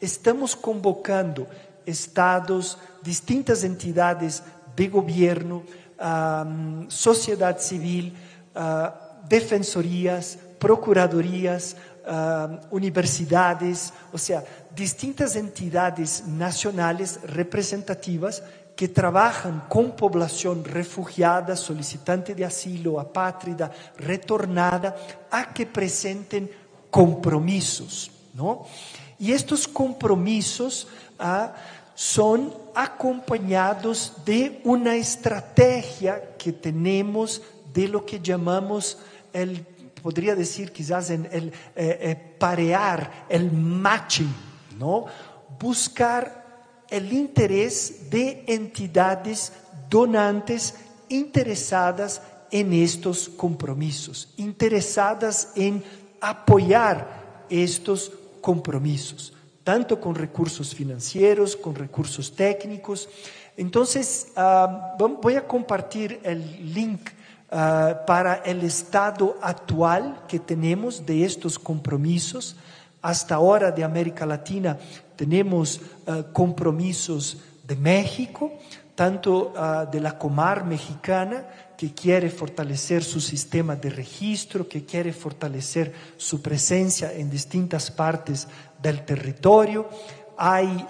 estamos convocando estados, distintas entidades de gobierno, sociedad civil, defensorías, procuradorías, universidades, o sea, distintas entidades nacionales representativas que trabajan con población refugiada, solicitante de asilo, apátrida, retornada, a que presenten compromisos, ¿no? Y estos compromisos son acompañados de una estrategia que tenemos de lo que llamamos podría decir quizás el parear, el matching, ¿no? Buscar el interés de entidades donantes interesadas en estos compromisos, interesadas en apoyar estos compromisos, tanto con recursos financieros, con recursos técnicos. Entonces, voy a compartir el link para el estado actual que tenemos de estos compromisos. Hasta ahora de América Latina tenemos compromisos de México, tanto de la Comar mexicana, que quiere fortalecer su sistema de registro, que quiere fortalecer su presencia en distintas partes del territorio. Hay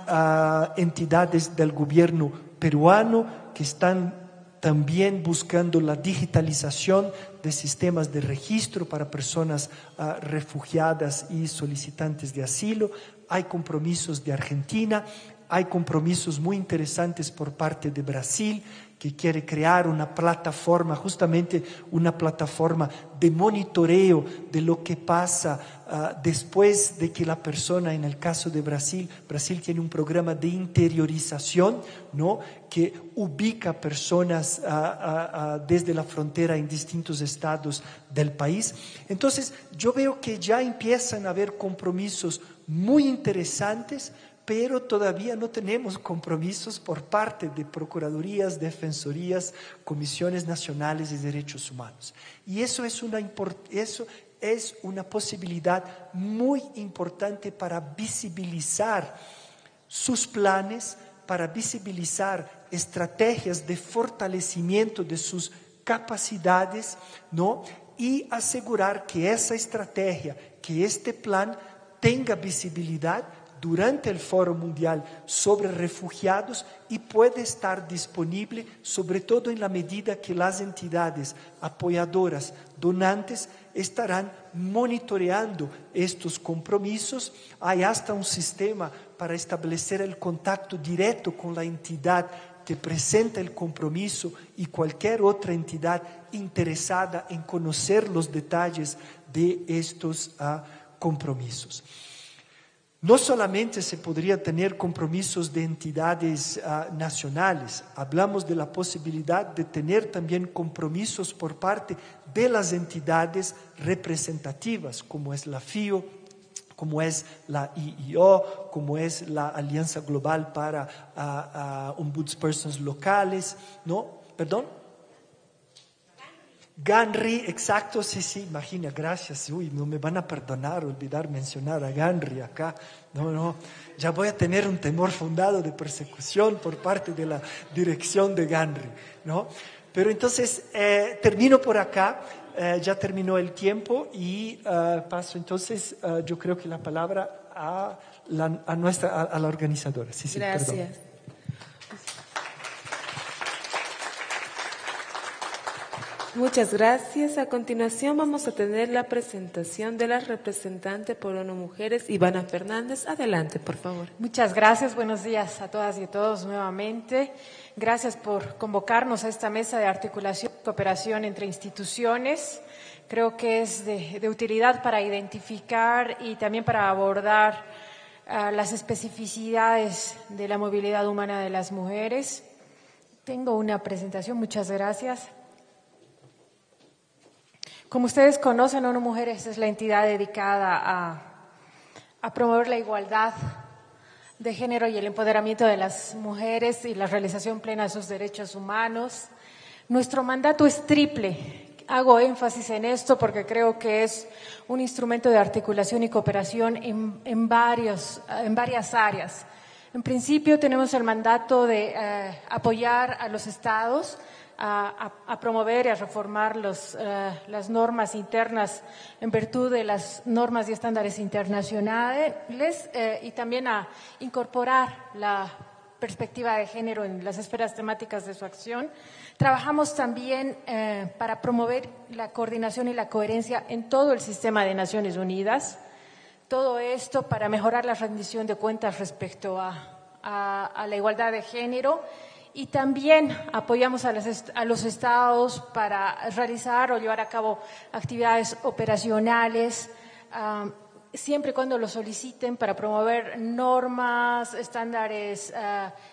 entidades del gobierno peruano que están también buscando la digitalización de sistemas de registro para personas refugiadas y solicitantes de asilo. Hay compromisos de Argentina, hay compromisos muy interesantes por parte de Brasil, que quiere crear una plataforma, justamente una plataforma de monitoreo de lo que pasa después de que la persona, en el caso de Brasil tiene un programa de interiorización, ¿no?, que ubica personas desde la frontera en distintos estados del país. Entonces, yo veo que ya empiezan a haber compromisos muy interesantes, pero todavía no tenemos compromisos por parte de procuradurías, defensorías, comisiones nacionales de derechos humanos. Y eso es una posibilidad muy importante para visibilizar sus planes, para visibilizar estrategias de fortalecimiento de sus capacidades, ¿no?, y asegurar que esa estrategia, que este plan tenga visibilidad durante el Foro Mundial sobre Refugiados y puede estar disponible, sobre todo en la medida que las entidades apoyadoras, donantes, estarán monitoreando estos compromisos. Hay hasta un sistema para establecer el contacto directo con la entidad que presenta el compromiso y cualquier otra entidad interesada en conocer los detalles de estos compromisos. No solamente se podría tener compromisos de entidades nacionales, hablamos de la posibilidad de tener también compromisos por parte de las entidades representativas, como es la FIO, como es la IIO, como es la Alianza Global para Ombudspersons locales, ¿no? ¿Perdón? GANRI, exacto, sí, imagina, gracias. Uy, no me van a perdonar olvidar mencionar a GANRI acá. No, ya voy a tener un temor fundado de persecución por parte de la dirección de GANRI, ¿no? Pero entonces, termino por acá, ya terminó el tiempo y paso entonces, yo creo que la palabra a la organizadora. Sí, gracias. Perdón. Muchas gracias. A continuación vamos a tener la presentación de la representante por ONU Mujeres, Ivana Fernández. Adelante, por favor. Muchas gracias. Buenos días a todas y a todos nuevamente. Gracias por convocarnos a esta mesa de articulación y cooperación entre instituciones. Creo que es de utilidad para identificar y también para abordar las especificidades de la movilidad humana de las mujeres. Tengo una presentación. Muchas gracias. Como ustedes conocen, ONU Mujeres es la entidad dedicada a promover la igualdad de género y el empoderamiento de las mujeres y la realización plena de sus derechos humanos. Nuestro mandato es triple. Hago énfasis en esto porque creo que es un instrumento de articulación y cooperación en varias áreas. En principio, tenemos el mandato de apoyar a los estados a promover y a reformar las normas internas en virtud de las normas y estándares internacionales y también a incorporar la perspectiva de género en las esferas temáticas de su acción. Trabajamos también para promover la coordinación y la coherencia en todo el sistema de Naciones Unidas. Todo esto para mejorar la rendición de cuentas respecto a la igualdad de género. Y también apoyamos a los estados para realizar o llevar a cabo actividades operacionales, siempre y cuando lo soliciten, para promover normas, estándares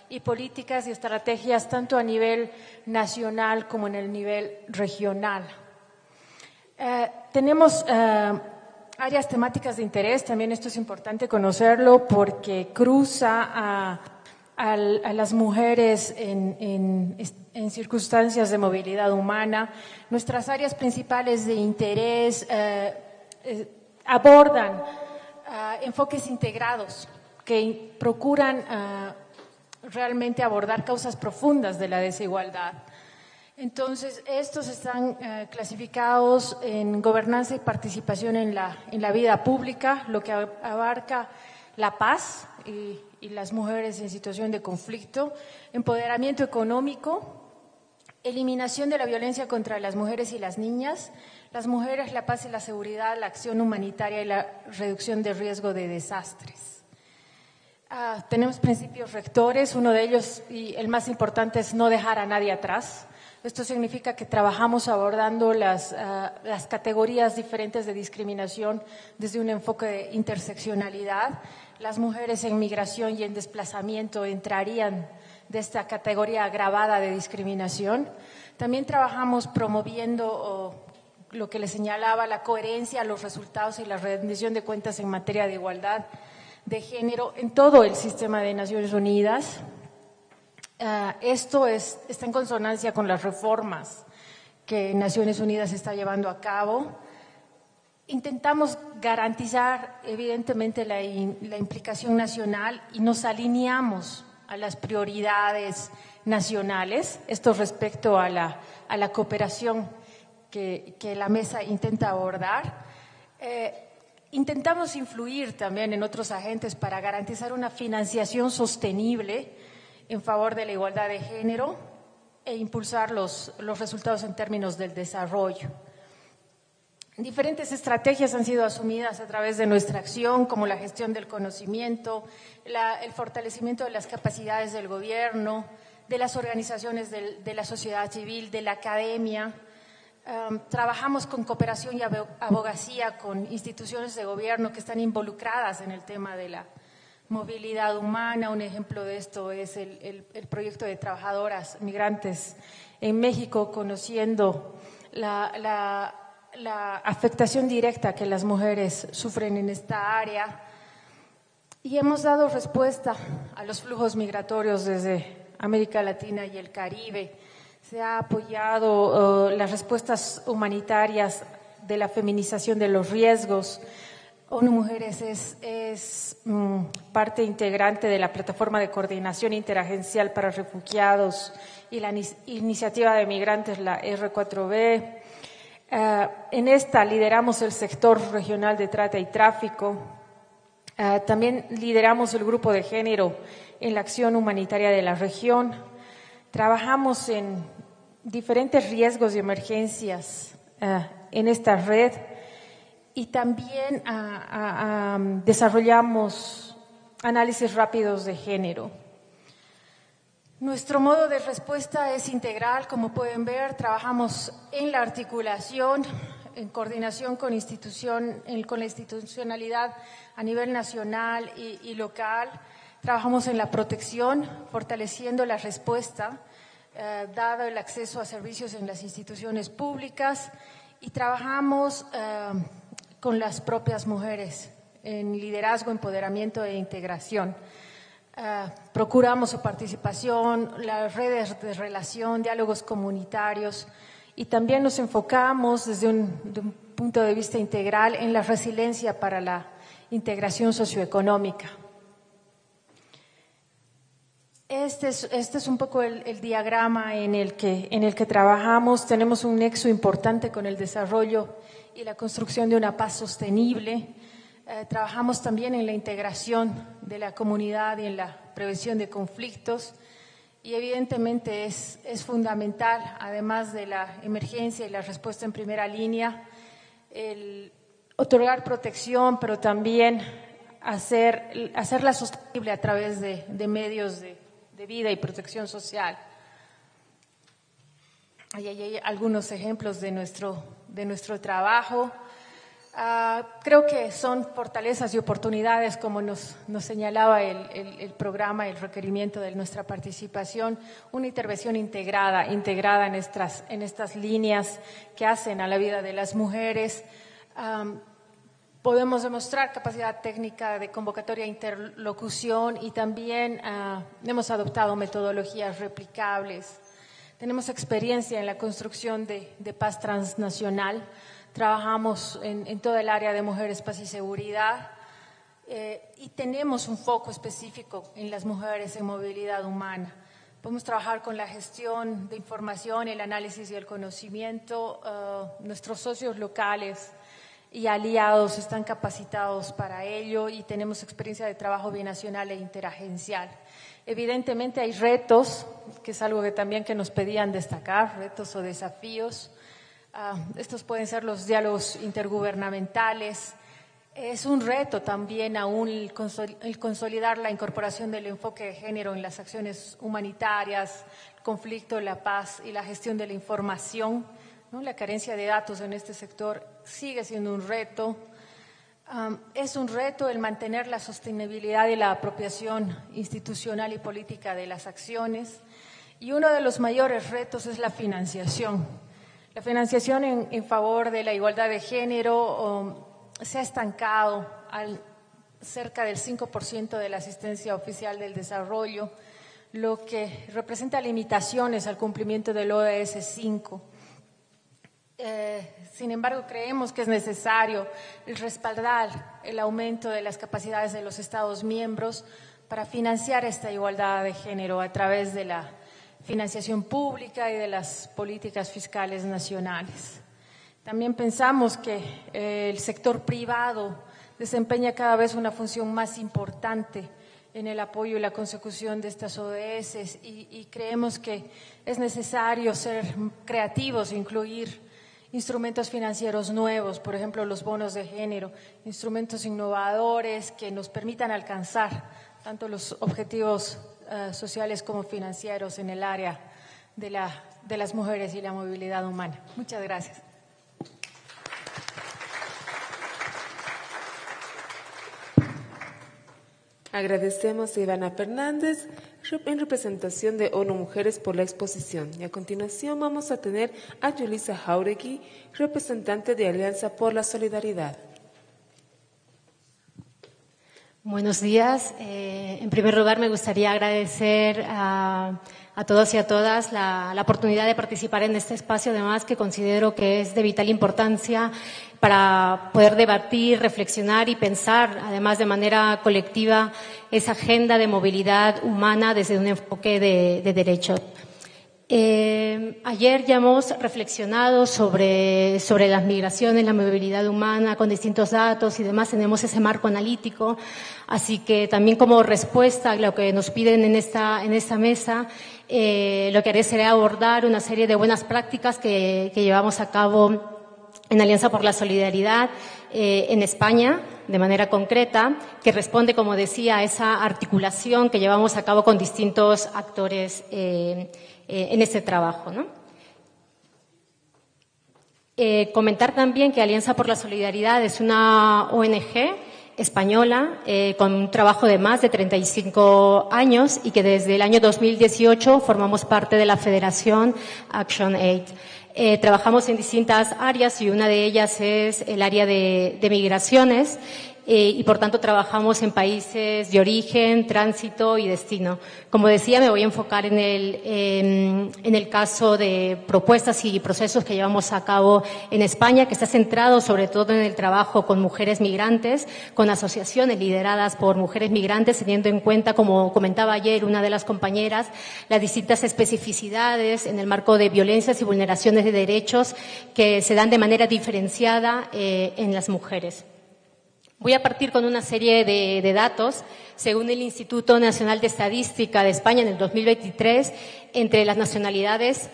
y políticas y estrategias tanto a nivel nacional como en el nivel regional. Tenemos áreas temáticas de interés, también esto es importante conocerlo porque cruza a las mujeres en circunstancias de movilidad humana. Nuestras áreas principales de interés abordan enfoques integrados que procuran realmente abordar causas profundas de la desigualdad. Entonces, estos están clasificados en gobernanza y participación en la vida pública, lo que abarca la paz y las mujeres en situación de conflicto, empoderamiento económico, eliminación de la violencia contra las mujeres y las niñas, las mujeres, la paz y la seguridad, la acción humanitaria y la reducción de riesgo de desastres. Tenemos principios rectores, uno de ellos y el más importante es no dejar a nadie atrás. Esto significa que trabajamos abordando las categorías diferentes de discriminación desde un enfoque de interseccionalidad. Las mujeres en migración y en desplazamiento entrarían de esta categoría agravada de discriminación. También trabajamos promoviendo lo que les señalaba, la coherencia, los resultados y la rendición de cuentas en materia de igualdad de género en todo el sistema de Naciones Unidas. Esto está en consonancia con las reformas que Naciones Unidas está llevando a cabo. Intentamos garantizar, evidentemente, la implicación nacional y nos alineamos a las prioridades nacionales, esto respecto a la cooperación que la mesa intenta abordar. Intentamos influir también en otros agentes para garantizar una financiación sostenible en favor de la igualdad de género e impulsar los resultados en términos del desarrollo. Diferentes estrategias han sido asumidas a través de nuestra acción, como la gestión del conocimiento, el fortalecimiento de las capacidades del gobierno, de las organizaciones de la sociedad civil, de la academia. Trabajamos con cooperación y abogacía con instituciones de gobierno que están involucradas en el tema de la movilidad humana. Un ejemplo de esto es el proyecto de trabajadoras migrantes en México, conociendo la afectación directa que las mujeres sufren en esta área. Y hemos dado respuesta a los flujos migratorios desde América Latina y el Caribe. Se ha apoyado las respuestas humanitarias de la feminización de los riesgos. ONU Mujeres es parte integrante de la Plataforma de Coordinación Interagencial para Refugiados y la Iniciativa de Migrantes, la R4B. En esta lideramos el sector regional de trata y tráfico. También lideramos el grupo de género en la acción humanitaria de la región. Trabajamos en diferentes riesgos y emergencias en esta red y también desarrollamos análisis rápidos de género. Nuestro modo de respuesta es integral, como pueden ver. Trabajamos en la articulación, en coordinación con la institucionalidad a nivel nacional y local. Trabajamos en la protección, fortaleciendo la respuesta, dado el acceso a servicios en las instituciones públicas, y trabajamos con las propias mujeres en liderazgo, empoderamiento e integración. Procuramos su participación, las redes de relación, diálogos comunitarios, y también nos enfocamos desde un punto de vista integral en la resiliencia para la integración socioeconómica. Este es un poco el diagrama en el que trabajamos. Tenemos un nexo importante con el desarrollo y la construcción de una paz sostenible. Trabajamos también en la integración de la comunidad y en la prevención de conflictos, y evidentemente es fundamental, además de la emergencia y la respuesta en primera línea, el otorgar protección, pero también hacerla sostenible a través de medios de vida y protección social. Ahí hay algunos ejemplos de nuestro trabajo. Creo que son fortalezas y oportunidades, como nos señalaba el programa, el requerimiento de nuestra participación, una intervención integrada en estas líneas que hacen a la vida de las mujeres. Podemos demostrar capacidad técnica de convocatoria e interlocución, y también hemos adoptado metodologías replicables. Tenemos experiencia en la construcción de paz transnacional. Trabajamos en toda el área de mujeres, paz y seguridad, y tenemos un foco específico en las mujeres en movilidad humana. Podemos trabajar con la gestión de información, el análisis y el conocimiento. Nuestros socios locales y aliados están capacitados para ello, y tenemos experiencia de trabajo binacional e interagencial. Evidentemente hay retos, que es algo que también nos pedían destacar, retos o desafíos. Estos pueden ser los diálogos intergubernamentales. Es un reto también aún el consolidar la incorporación del enfoque de género en las acciones humanitarias, el conflicto, la paz y la gestión de la información, ¿no? La carencia de datos en este sector sigue siendo un reto. Es un reto el mantener la sostenibilidad y la apropiación institucional y política de las acciones. Y uno de los mayores retos es la financiación. La financiación en favor de la igualdad de género se ha estancado cerca del 5% de la asistencia oficial del desarrollo, lo que representa limitaciones al cumplimiento del ODS 5. Sin embargo, creemos que es necesario respaldar el aumento de las capacidades de los Estados miembros para financiar esta igualdad de género a través de la financiación pública y de las políticas fiscales nacionales. También pensamos que el sector privado desempeña cada vez una función más importante en el apoyo y la consecución de estas ODS, y creemos que es necesario ser creativos, incluir instrumentos financieros nuevos, por ejemplo los bonos de género, instrumentos innovadores que nos permitan alcanzar tanto los objetivos sociales como financieros en el área de las mujeres y la movilidad humana. Muchas gracias. Agradecemos a Ivana Fernández en representación de ONU Mujeres por la exposición. Y a continuación vamos a tener a Yulisa Jauregui, representante de Alianza por la Solidaridad. Buenos días. En primer lugar, me gustaría agradecer a todos y a todas la oportunidad de participar en este espacio, además que considero que es de vital importancia para poder debatir, reflexionar y pensar, además de manera colectiva, esa agenda de movilidad humana desde un enfoque de derechos. Ayer ya hemos reflexionado sobre las migraciones, la movilidad humana con distintos datos y demás. Tenemos ese marco analítico, así que también como respuesta a lo que nos piden en esta mesa, lo que haré será abordar una serie de buenas prácticas que llevamos a cabo en Alianza por la Solidaridad en España, de manera concreta, que responde, como decía, a esa articulación que llevamos a cabo con distintos actores en este trabajo, ¿no? Comentar también que Alianza por la Solidaridad es una ONG española con un trabajo de más de 35 años y que desde el año 2018 formamos parte de la Federación ActionAid. Trabajamos en distintas áreas y una de ellas es el área de migraciones. Y por tanto trabajamos en países de origen, tránsito y destino. Como decía, me voy a enfocar en el caso de propuestas y procesos que llevamos a cabo en España, que está centrado sobre todo en el trabajo con mujeres migrantes, con asociaciones lideradas por mujeres migrantes, teniendo en cuenta, como comentaba ayer una de las compañeras, las distintas especificidades en el marco de violencias y vulneraciones de derechos que se dan de manera diferenciada en las mujeres. Voy a partir con una serie de datos. Según el Instituto Nacional de Estadística de España, en el 2023, entre las nacionalidades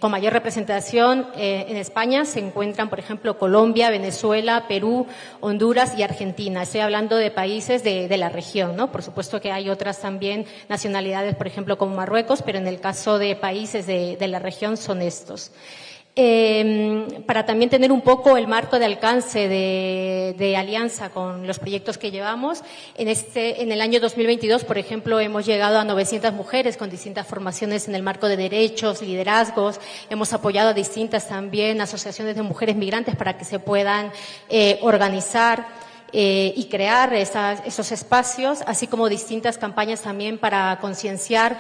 con mayor representación en España se encuentran, por ejemplo, Colombia, Venezuela, Perú, Honduras y Argentina. Estoy hablando de países de la región, ¿no? Por supuesto que hay otras también nacionalidades, por ejemplo, como Marruecos, pero en el caso de países de la región son estos. Para también tener un poco el marco de alcance de alianza con los proyectos que llevamos, en el año 2022, por ejemplo, hemos llegado a 900 mujeres con distintas formaciones en el marco de derechos, liderazgos. Hemos apoyado a distintas también asociaciones de mujeres migrantes para que se puedan organizar y crear esos espacios, así como distintas campañas también para concienciar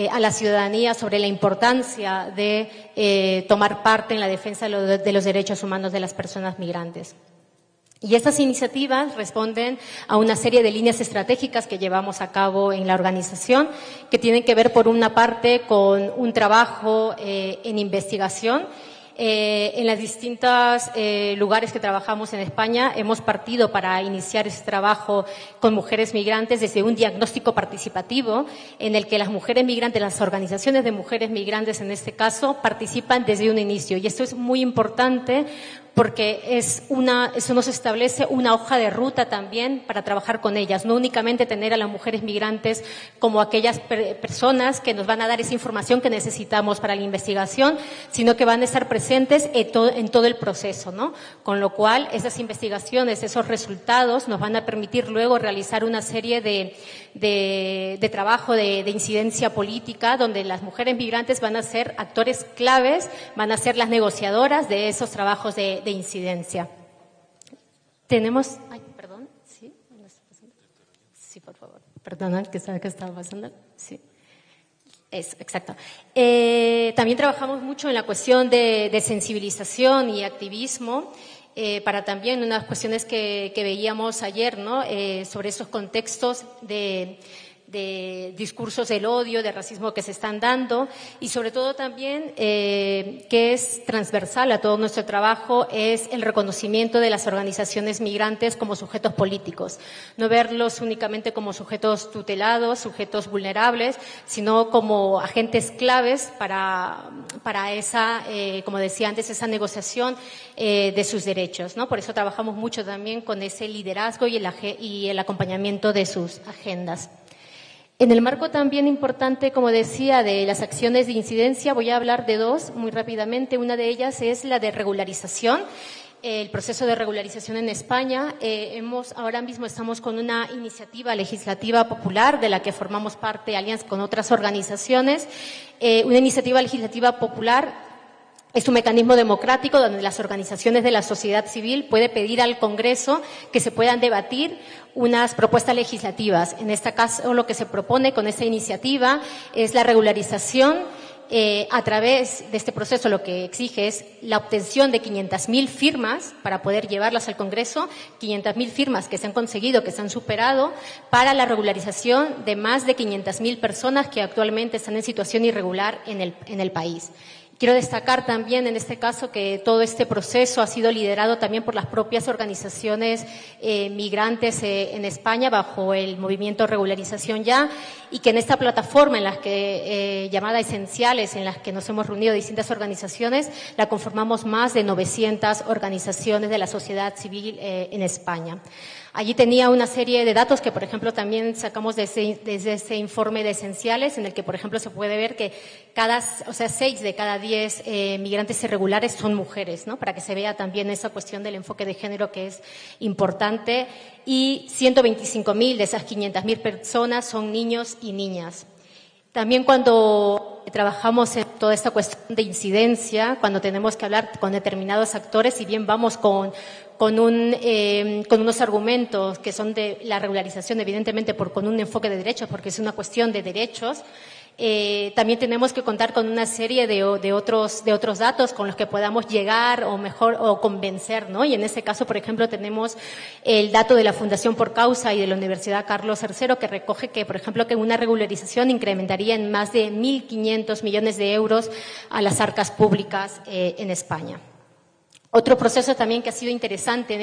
a la ciudadanía sobre la importancia de tomar parte en la defensa de los derechos humanos de las personas migrantes. Y estas iniciativas responden a una serie de líneas estratégicas que llevamos a cabo en la organización, que tienen que ver, por una parte, con un trabajo en investigación. En los distintos lugares que trabajamos en España hemos partido para iniciar ese trabajo con mujeres migrantes desde un diagnóstico participativo en el que las mujeres migrantes, las organizaciones de mujeres migrantes en este caso, participan desde un inicio. Y esto es muy importante porque eso nos establece una hoja de ruta también para trabajar con ellas, no únicamente tener a las mujeres migrantes como aquellas personas que nos van a dar esa información que necesitamos para la investigación, sino que van a estar presentes en todo el proceso, ¿no? Con lo cual, esas investigaciones, esos resultados nos van a permitir luego realizar una serie de trabajo de incidencia política, donde las mujeres migrantes van a ser actores claves, van a ser las negociadoras de esos trabajos de incidencia. Tenemos, perdón, ¿sí? Sí, por favor. Perdón, que sabe qué estaba pasando. Sí. Eso, exacto. También trabajamos mucho en la cuestión de sensibilización y activismo. Para también unas cuestiones que veíamos ayer, ¿no? Sobre esos contextos de discursos del odio, de racismo que se están dando, y sobre todo también que es transversal a todo nuestro trabajo es el reconocimiento de las organizaciones migrantes como sujetos políticos, no verlos únicamente como sujetos tutelados, sujetos vulnerables, sino como agentes claves para esa, como decía antes, esa negociación de sus derechos, ¿no? Por eso trabajamos mucho también con ese liderazgo y el acompañamiento de sus agendas. En el marco también importante, como decía, de las acciones de incidencia, voy a hablar de dos muy rápidamente. Una de ellas es la de regularización, el proceso de regularización en España. Ahora mismo estamos con una iniciativa legislativa popular de la que formamos parte, alianza con otras organizaciones. Una iniciativa legislativa popular es un mecanismo democrático donde las organizaciones de la sociedad civil pueden pedir al Congreso que se puedan debatir unas propuestas legislativas. En este caso, lo que se propone con esta iniciativa es la regularización. A través de este proceso, lo que exige es la obtención de 500.000 firmas para poder llevarlas al Congreso, 500.000 firmas que se han conseguido, que se han superado, para la regularización de más de 500.000 personas que actualmente están en situación irregular en el país. Quiero destacar también en este caso que todo este proceso ha sido liderado también por las propias organizaciones migrantes en España bajo el movimiento Regularización Ya, y que en esta plataforma en la que llamada Esenciales, en las que nos hemos reunido distintas organizaciones, la conformamos más de 900 organizaciones de la sociedad civil en España. Allí tenía una serie de datos que, por ejemplo, también sacamos desde ese informe de Esenciales, en el que, por ejemplo, se puede ver que 6 de cada 10 migrantes irregulares son mujeres, ¿no? Para que se vea también esa cuestión del enfoque de género que es importante. Y 125.000 de esas 500.000 personas son niños y niñas. También cuando trabajamos en toda esta cuestión de incidencia, cuando tenemos que hablar con determinados actores, si bien vamos con unos argumentos que son de la regularización, evidentemente con un enfoque de derechos, porque es una cuestión de derechos, también tenemos que contar con una serie de otros datos con los que podamos llegar o convencer, ¿no? Y en este caso, por ejemplo, tenemos el dato de la Fundación Por Causa y de la Universidad Carlos III, que recoge que, por ejemplo, que una regularización incrementaría en más de 1.500 millones de euros a las arcas públicas en España. Otro proceso también que ha sido interesante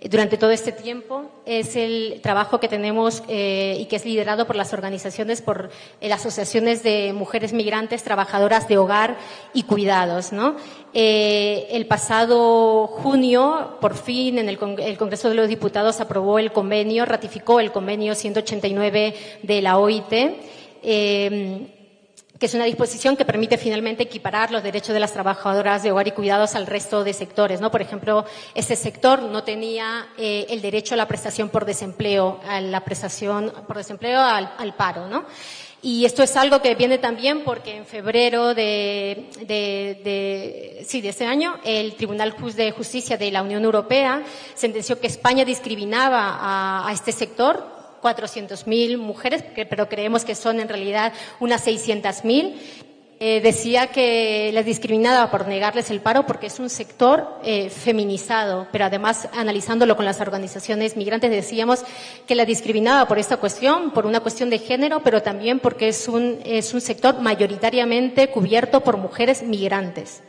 durante todo este tiempo es el trabajo que tenemos y que es liderado por las organizaciones, por las asociaciones de mujeres migrantes, trabajadoras de hogar y cuidados, ¿no? El pasado junio, por fin, el Congreso de los Diputados aprobó el convenio, ratificó el convenio 189 de la OIT, que es una disposición que permite finalmente equiparar los derechos de las trabajadoras de hogar y cuidados al resto de sectores, ¿no? Por ejemplo, ese sector no tenía el derecho a la prestación por desempleo, al paro, ¿no? Y esto es algo que viene también porque en febrero de este año, el Tribunal de Justicia de la Unión Europea sentenció que España discriminaba a este sector, 400.000 mujeres, pero creemos que son en realidad unas 600.000. Decía que las discriminaba por negarles el paro porque es un sector feminizado, pero además, analizándolo con las organizaciones migrantes, decíamos que la discriminaba por esta cuestión, por una cuestión de género, pero también porque es un sector mayoritariamente cubierto por mujeres migrantes.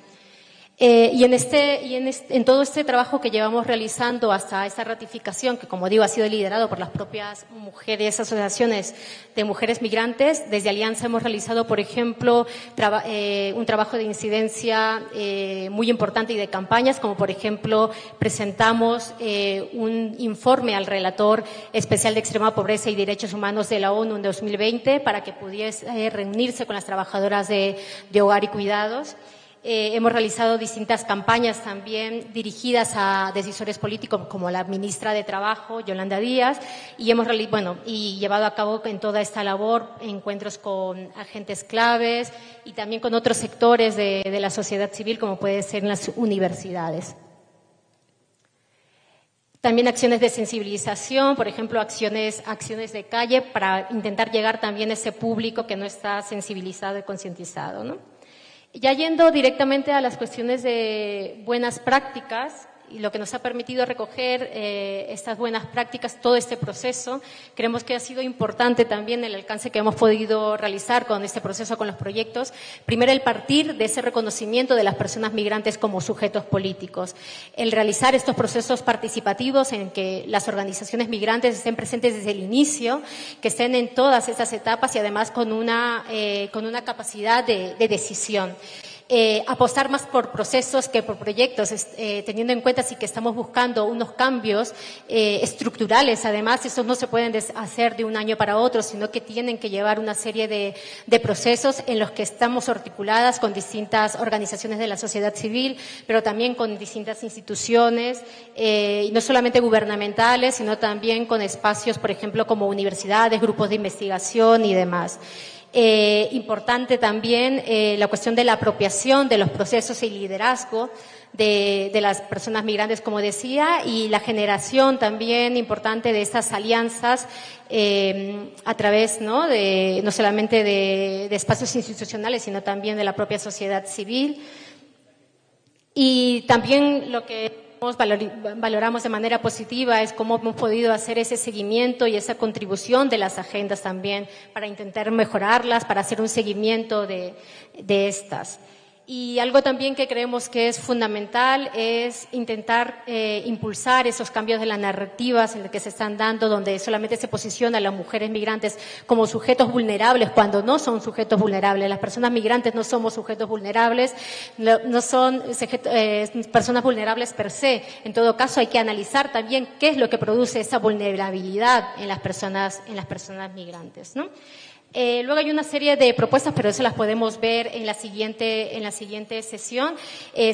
En todo este trabajo que llevamos realizando hasta esta ratificación, que como digo ha sido liderado por las propias mujeres, asociaciones de mujeres migrantes, desde Alianza hemos realizado, por ejemplo, un trabajo de incidencia muy importante y de campañas, como por ejemplo presentamos un informe al relator especial de extrema pobreza y derechos humanos de la ONU en 2020 para que pudiese reunirse con las trabajadoras de hogar y cuidados. Hemos realizado distintas campañas también dirigidas a decisores políticos como la ministra de Trabajo, Yolanda Díaz, y hemos llevado a cabo en toda esta labor encuentros con agentes claves y también con otros sectores de la sociedad civil, como puede ser en las universidades. También acciones de sensibilización, por ejemplo, acciones de calle para intentar llegar también a ese público que no está sensibilizado y concientizado, ¿no? Ya yendo directamente a las cuestiones de buenas prácticas y lo que nos ha permitido recoger estas buenas prácticas, todo este proceso, creemos que ha sido importante también el alcance que hemos podido realizar con este proceso, con los proyectos. Primero, el partir de ese reconocimiento de las personas migrantes como sujetos políticos, el realizar estos procesos participativos en que las organizaciones migrantes estén presentes desde el inicio, que estén en todas estas etapas y además con una capacidad de decisión. Apostar más por procesos que por proyectos, teniendo en cuenta sí que estamos buscando unos cambios estructurales. Además, estos no se pueden hacer de un año para otro, sino que tienen que llevar una serie de procesos en los que estamos articuladas con distintas organizaciones de la sociedad civil, pero también con distintas instituciones, y no solamente gubernamentales, sino también con espacios, por ejemplo, como universidades, grupos de investigación y demás. Importante también la cuestión de la apropiación de los procesos y liderazgo de las personas migrantes, como decía, y la generación también importante de estas alianzas a través, no solamente de espacios institucionales, sino también de la propia sociedad civil. Y también lo que valoramos de manera positiva es cómo hemos podido hacer ese seguimiento y esa contribución de las agendas también para intentar mejorarlas, para hacer un seguimiento de estas. Y algo también que creemos que es fundamental es intentar impulsar esos cambios de las narrativas en las que se están dando, donde solamente se posicionan las mujeres migrantes como sujetos vulnerables cuando no son sujetos vulnerables. Las personas migrantes no somos sujetos vulnerables, no son personas vulnerables per se. En todo caso, hay que analizar también qué es lo que produce esa vulnerabilidad en las personas migrantes, ¿no? Luego hay una serie de propuestas, pero eso las podemos ver en la siguiente sesión.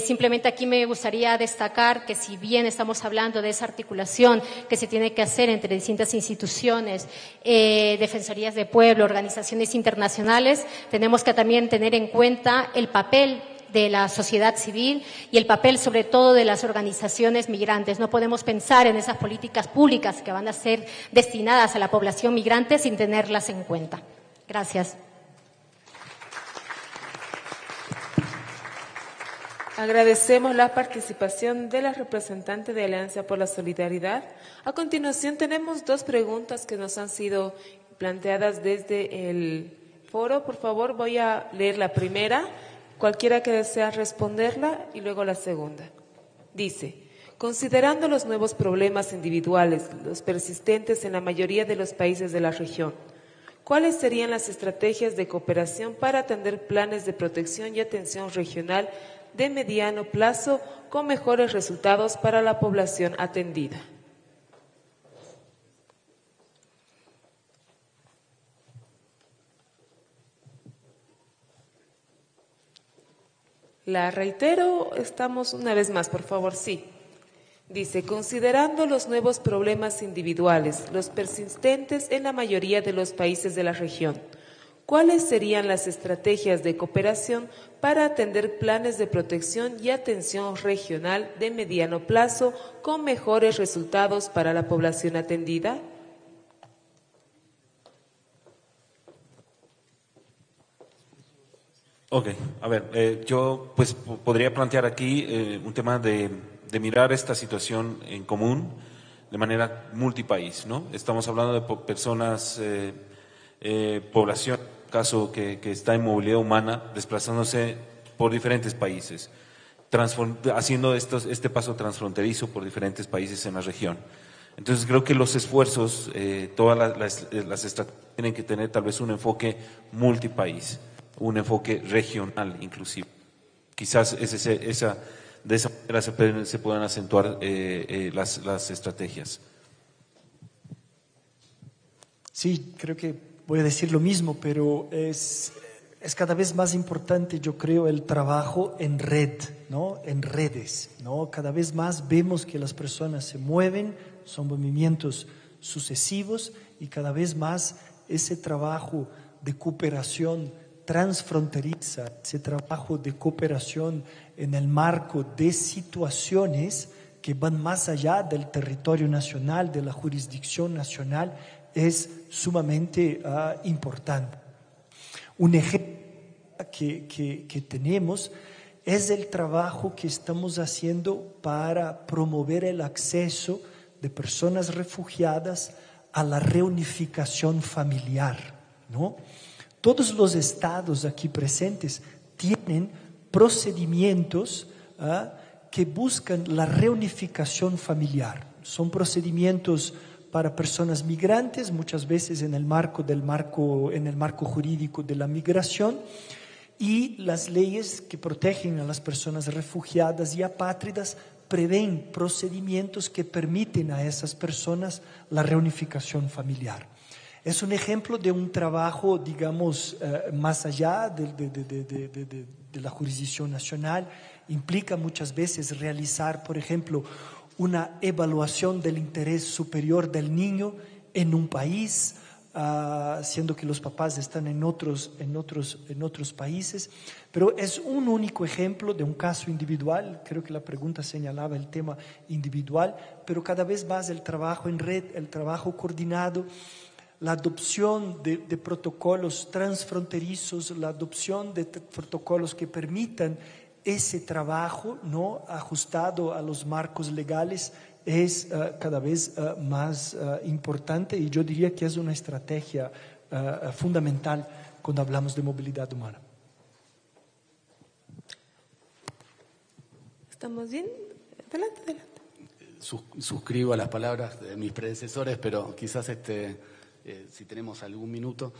Simplemente aquí me gustaría destacar que si bien estamos hablando de esa articulación que se tiene que hacer entre distintas instituciones, defensorías de pueblo, organizaciones internacionales, tenemos que también tener en cuenta el papel de la sociedad civil y el papel sobre todo de las organizaciones migrantes. No podemos pensar en esas políticas públicas que van a ser destinadas a la población migrante sin tenerlas en cuenta. Gracias. Agradecemos la participación de la representante de Alianza por la Solidaridad. A continuación tenemos 2 preguntas que nos han sido planteadas desde el foro. Por favor, voy a leer la primera. Cualquiera que desea responderla y luego la segunda. Dice, considerando los nuevos problemas individuales, los persistentes en la mayoría de los países de la región, ¿cuáles serían las estrategias de cooperación para atender planes de protección y atención regional de mediano plazo con mejores resultados para la población atendida? La reitero, estamos una vez más, por favor, sí. Dice, considerando los nuevos problemas individuales, los persistentes en la mayoría de los países de la región, ¿cuáles serían las estrategias de cooperación para atender planes de protección y atención regional de mediano plazo con mejores resultados para la población atendida? Ok, a ver, yo pues podría plantear aquí un tema de mirar esta situación en común de manera multipaís, ¿no? Estamos hablando de personas, población, caso que está en movilidad humana, desplazándose por diferentes países, haciendo este paso transfronterizo por diferentes países en la región. Entonces creo que los esfuerzos, todas las estrategias tienen que tener tal vez un enfoque multipaís, un enfoque regional inclusive. Quizás de esa manera se puedan acentuar las estrategias. Sí, creo que voy a decir lo mismo, pero es cada vez más importante, yo creo, el trabajo en red, ¿no? En redes, ¿no? Cada vez más vemos que las personas se mueven, son movimientos sucesivos y cada vez más ese trabajo de cooperación transfronteriza, ese trabajo de cooperación en el marco de situaciones que van más allá del territorio nacional, de la jurisdicción nacional, es sumamente importante. Un ejemplo que tenemos es el trabajo que estamos haciendo para promover el acceso de personas refugiadas a la reunificación familiar, ¿no? Todos los estados aquí presentes tienen procedimientos que buscan la reunificación familiar. Son procedimientos para personas migrantes, muchas veces en el marco jurídico de la migración, y las leyes que protegen a las personas refugiadas y apátridas prevén procedimientos que permiten a esas personas la reunificación familiar. Es un ejemplo de un trabajo, digamos, más allá de la jurisdicción nacional. Implica muchas veces realizar, por ejemplo, una evaluación del interés superior del niño en un país, siendo que los papás están en otros países. Pero es un único ejemplo de un caso individual. Creo que la pregunta señalaba el tema individual, pero cada vez más el trabajo en red, el trabajo coordinado, la adopción de protocolos transfronterizos, la adopción de protocolos que permitan ese trabajo, ¿no?, ajustado a los marcos legales, es cada vez más importante, y yo diría que es una estrategia fundamental cuando hablamos de movilidad humana. ¿Estamos bien? Adelante. Suscribo a las palabras de mis predecesores, pero quizás si tenemos algún minuto.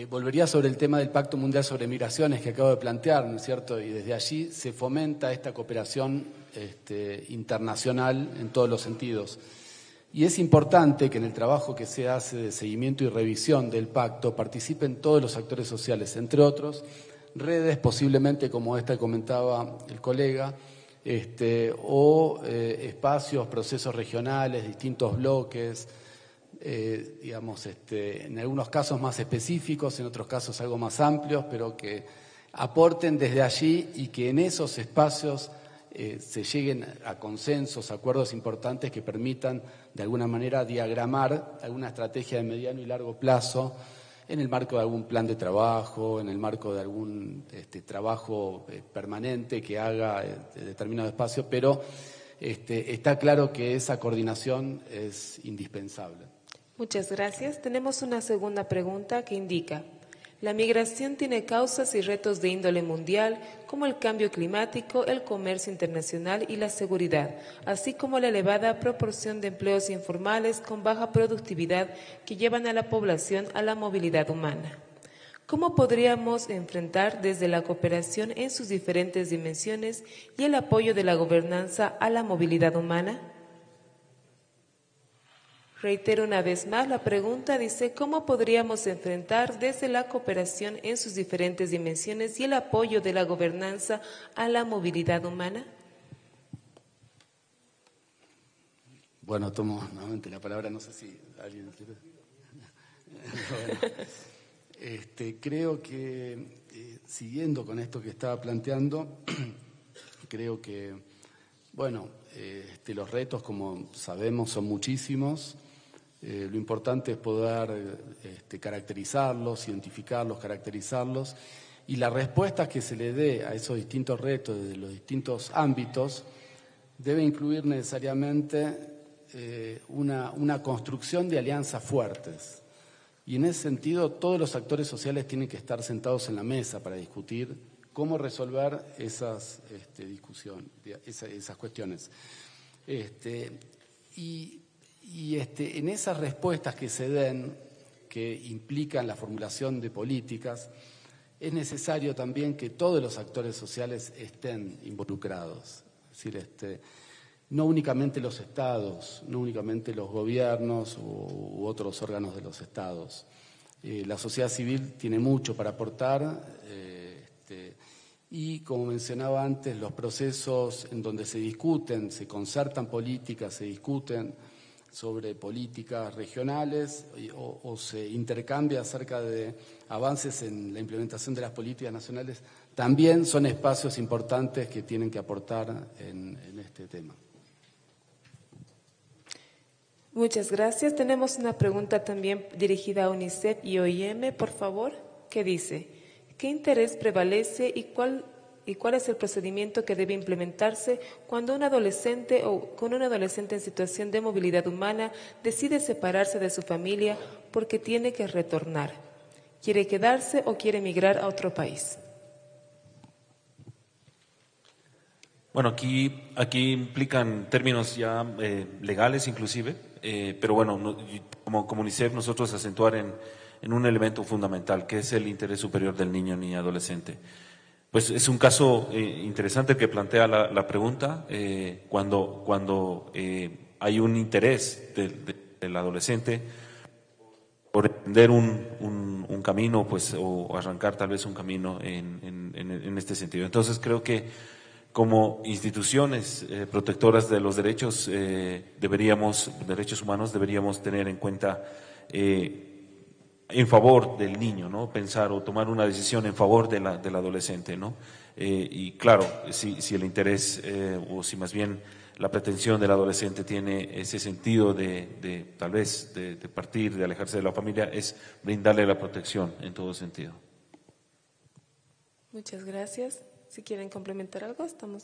Volvería sobre el tema del Pacto Mundial sobre Migraciones que acabo de plantear, ¿no es cierto? Y desde allí se fomenta esta cooperación internacional en todos los sentidos. Y es importante que en el trabajo que se hace de seguimiento y revisión del pacto participen todos los actores sociales, entre otros, redes posiblemente como esta que comentaba el colega, espacios, procesos regionales, distintos bloques, en algunos casos más específicos, en otros casos algo más amplios, pero que aporten desde allí y que en esos espacios se lleguen a consensos, acuerdos importantes que permitan de alguna manera diagramar alguna estrategia de mediano y largo plazo en el marco de algún plan de trabajo, en el marco de algún trabajo permanente que haga determinado espacio, pero está claro que esa coordinación es indispensable. Muchas gracias. Tenemos una segunda pregunta que indica: la migración tiene causas y retos de índole mundial, como el cambio climático, el comercio internacional y la seguridad, así como la elevada proporción de empleos informales con baja productividad que llevan a la población a la movilidad humana. ¿Cómo podríamos enfrentar desde la cooperación en sus diferentes dimensiones y el apoyo de la gobernanza a la movilidad humana? Reitero una vez más la pregunta, dice: ¿cómo podríamos enfrentar desde la cooperación en sus diferentes dimensiones y el apoyo de la gobernanza a la movilidad humana? Bueno, tomo nuevamente la palabra, no sé si alguien quiere. Bueno, creo que, siguiendo con esto que estaba planteando, creo que, bueno, los retos, como sabemos, son muchísimos. Lo importante es poder caracterizarlos, identificarlos, caracterizarlos, y la respuesta que se le dé a esos distintos retos desde los distintos ámbitos debe incluir necesariamente una construcción de alianzas fuertes. Y en ese sentido, todos los actores sociales tienen que estar sentados en la mesa para discutir cómo resolver esas discusiones, esas cuestiones. En esas respuestas que se den, que implican la formulación de políticas, es necesario también que todos los actores sociales estén involucrados. Es decir, no únicamente los estados, no únicamente los gobiernos u otros órganos de los estados. La sociedad civil tiene mucho para aportar y, como mencionaba antes, los procesos en donde se discuten, se concertan políticas, se discuten sobre políticas regionales o se intercambia acerca de avances en la implementación de las políticas nacionales, también son espacios importantes que tienen que aportar en este tema. Muchas gracias. Tenemos una pregunta también dirigida a UNICEF y OIM, por favor, que dice: ¿qué interés prevalece y cuál es el procedimiento que debe implementarse cuando un adolescente o con un adolescente en situación de movilidad humana decide separarse de su familia porque tiene que retornar? ¿Quiere quedarse o quiere emigrar a otro país? Bueno, aquí implican términos ya legales inclusive, pero bueno, como UNICEF nosotros acentuar en un elemento fundamental, que es el interés superior del niño ni adolescente. Pues es un caso interesante que plantea la pregunta, cuando hay un interés del adolescente por emprender un camino, pues, o arrancar tal vez un camino en este sentido. Entonces creo que como instituciones protectoras de los derechos derechos humanos deberíamos tener en cuenta en favor del niño, ¿no? Pensar o tomar una decisión en favor del adolescente, ¿no? Y claro, si el interés o si más bien la pretensión del adolescente tiene ese sentido de tal vez de partir, de alejarse de la familia, es brindarle la protección en todo sentido. Muchas gracias. Si quieren complementar algo, estamos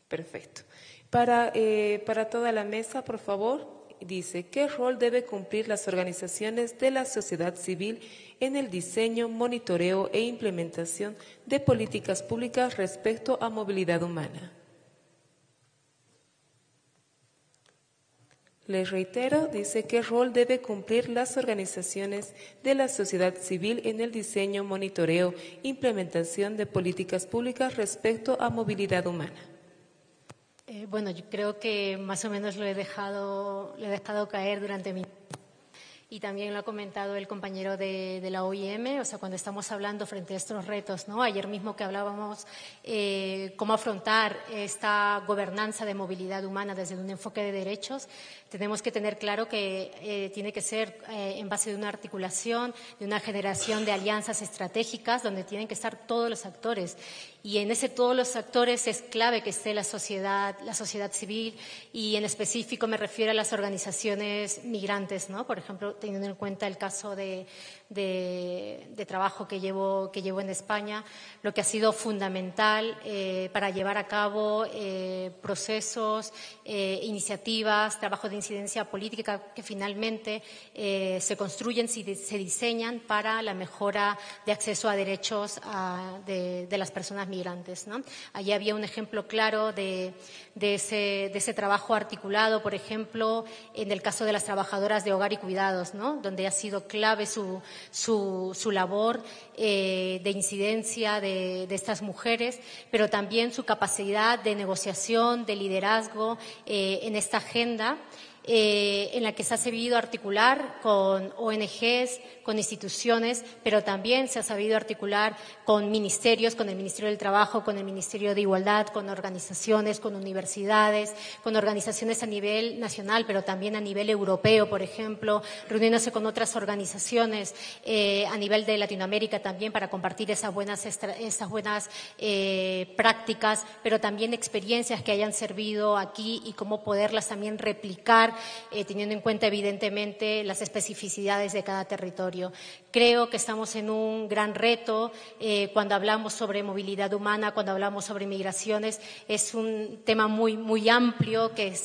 perfecto. Para toda la mesa, por favor, dice: ¿qué rol debe cumplir las organizaciones de la sociedad civil en el diseño, monitoreo e implementación de políticas públicas respecto a movilidad humana? Les reitero, dice: ¿qué rol debe cumplir las organizaciones de la sociedad civil en el diseño, monitoreo e implementación de políticas públicas respecto a movilidad humana? Bueno, yo creo que más o menos lo he dejado caer durante mi... Y también lo ha comentado el compañero de la OIM, o sea, cuando estamos hablando frente a estos retos, ¿no? Ayer mismo que hablábamos cómo afrontar esta gobernanza de movilidad humana desde un enfoque de derechos, tenemos que tener claro que tiene que ser en base de una articulación, de una generación de alianzas estratégicas donde tienen que estar todos los actores. Y en ese todos los actores es clave que esté la sociedad civil, y en específico me refiero a las organizaciones migrantes, ¿no? Por ejemplo, teniendo en cuenta el caso de trabajo que llevo en España, lo que ha sido fundamental para llevar a cabo procesos, iniciativas, trabajo de incidencia política que finalmente se construyen, se diseñan para la mejora de acceso a derechos de las personas migrantes, ¿no? Allí había un ejemplo claro de ese trabajo articulado, por ejemplo, en el caso de las trabajadoras de hogar y cuidados, ¿no? Donde ha sido clave su labor de incidencia de estas mujeres, pero también su capacidad de negociación, de liderazgo en esta agenda, en la que se ha sabido articular con ONGs, con instituciones, pero también se ha sabido articular con ministerios, con el Ministerio del Trabajo, con el Ministerio de Igualdad, con organizaciones, con universidades, con organizaciones a nivel nacional, pero también a nivel europeo, por ejemplo, reuniéndose con otras organizaciones a nivel de Latinoamérica también para compartir esas buenas prácticas, pero también experiencias que hayan servido aquí y cómo poderlas también replicar, teniendo en cuenta evidentemente las especificidades de cada territorio. Creo que estamos en un gran reto cuando hablamos sobre movilidad humana, cuando hablamos sobre migraciones. Es un tema muy, muy amplio que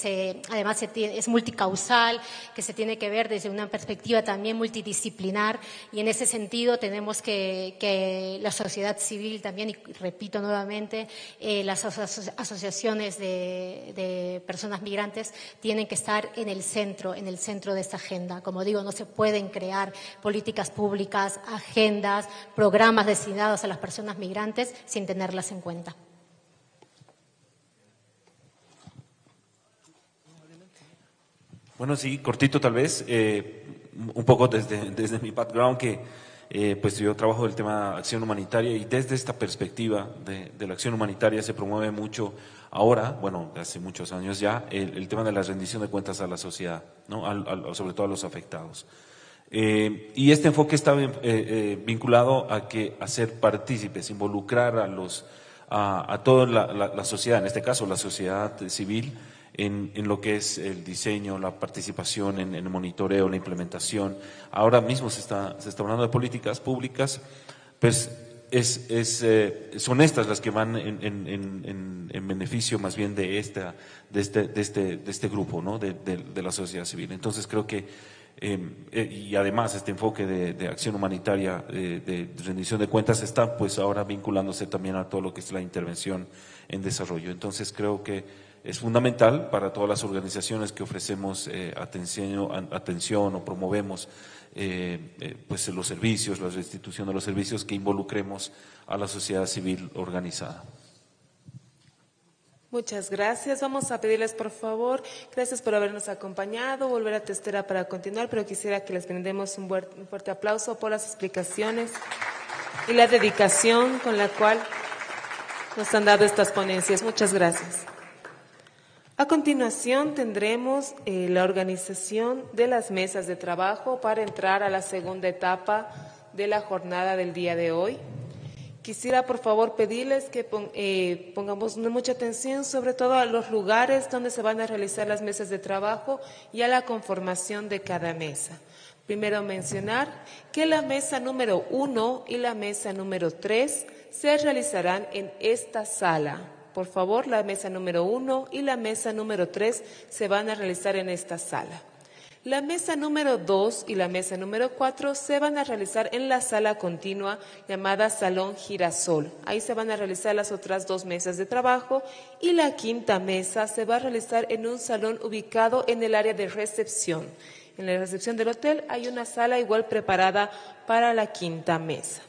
además es multicausal, que se tiene que ver desde una perspectiva también multidisciplinar, y en ese sentido tenemos que la sociedad civil también, y repito nuevamente, las asociaciones de personas migrantes tienen que estar en el centro de esta agenda. Como digo, no se pueden crear políticas públicas, agendas, programas destinados a las personas migrantes sin tenerlas en cuenta. Bueno, sí, cortito tal vez, un poco desde mi background, que pues yo trabajo el tema de acción humanitaria, y desde esta perspectiva de la acción humanitaria se promueve mucho ahora, bueno, hace muchos años ya, el tema de la rendición de cuentas a la sociedad, ¿no? Sobre todo a los afectados. Y este enfoque está vinculado a ser partícipes, involucrar a toda la sociedad, en este caso la sociedad civil, en lo que es el diseño, la participación en el monitoreo, la implementación. Ahora mismo se está hablando de políticas públicas, pues son estas las que van en beneficio más bien de este grupo, ¿no? de la sociedad civil. Entonces creo que y además este enfoque de acción humanitaria, de rendición de cuentas, está pues ahora vinculándose también a todo lo que es la intervención en desarrollo. Entonces creo que es fundamental para todas las organizaciones que ofrecemos atención o promovemos pues los servicios, la restitución de los servicios, que involucremos a la sociedad civil organizada. Muchas gracias. Vamos a pedirles, por favor, gracias por habernos acompañado, volver a Testera para continuar, pero quisiera que les brindemos un fuerte aplauso por las explicaciones y la dedicación con la cual nos han dado estas ponencias. Muchas gracias. A continuación tendremos la organización de las mesas de trabajo para entrar a la segunda etapa de la jornada del día de hoy. Quisiera, por favor, pedirles que pongamos mucha atención, sobre todo a los lugares donde se van a realizar las mesas de trabajo y a la conformación de cada mesa. Primero mencionar que la mesa número 1 y la mesa número 3 se realizarán en esta sala. Por favor, la mesa número 1 y la mesa número 3 se van a realizar en esta sala. La mesa número 2 y la mesa número 4 se van a realizar en la sala continua llamada Salón Girasol. Ahí se van a realizar las otras 2 mesas de trabajo, y la quinta mesa se va a realizar en un salón ubicado en el área de recepción. En la recepción del hotel hay una sala igual preparada para la quinta mesa.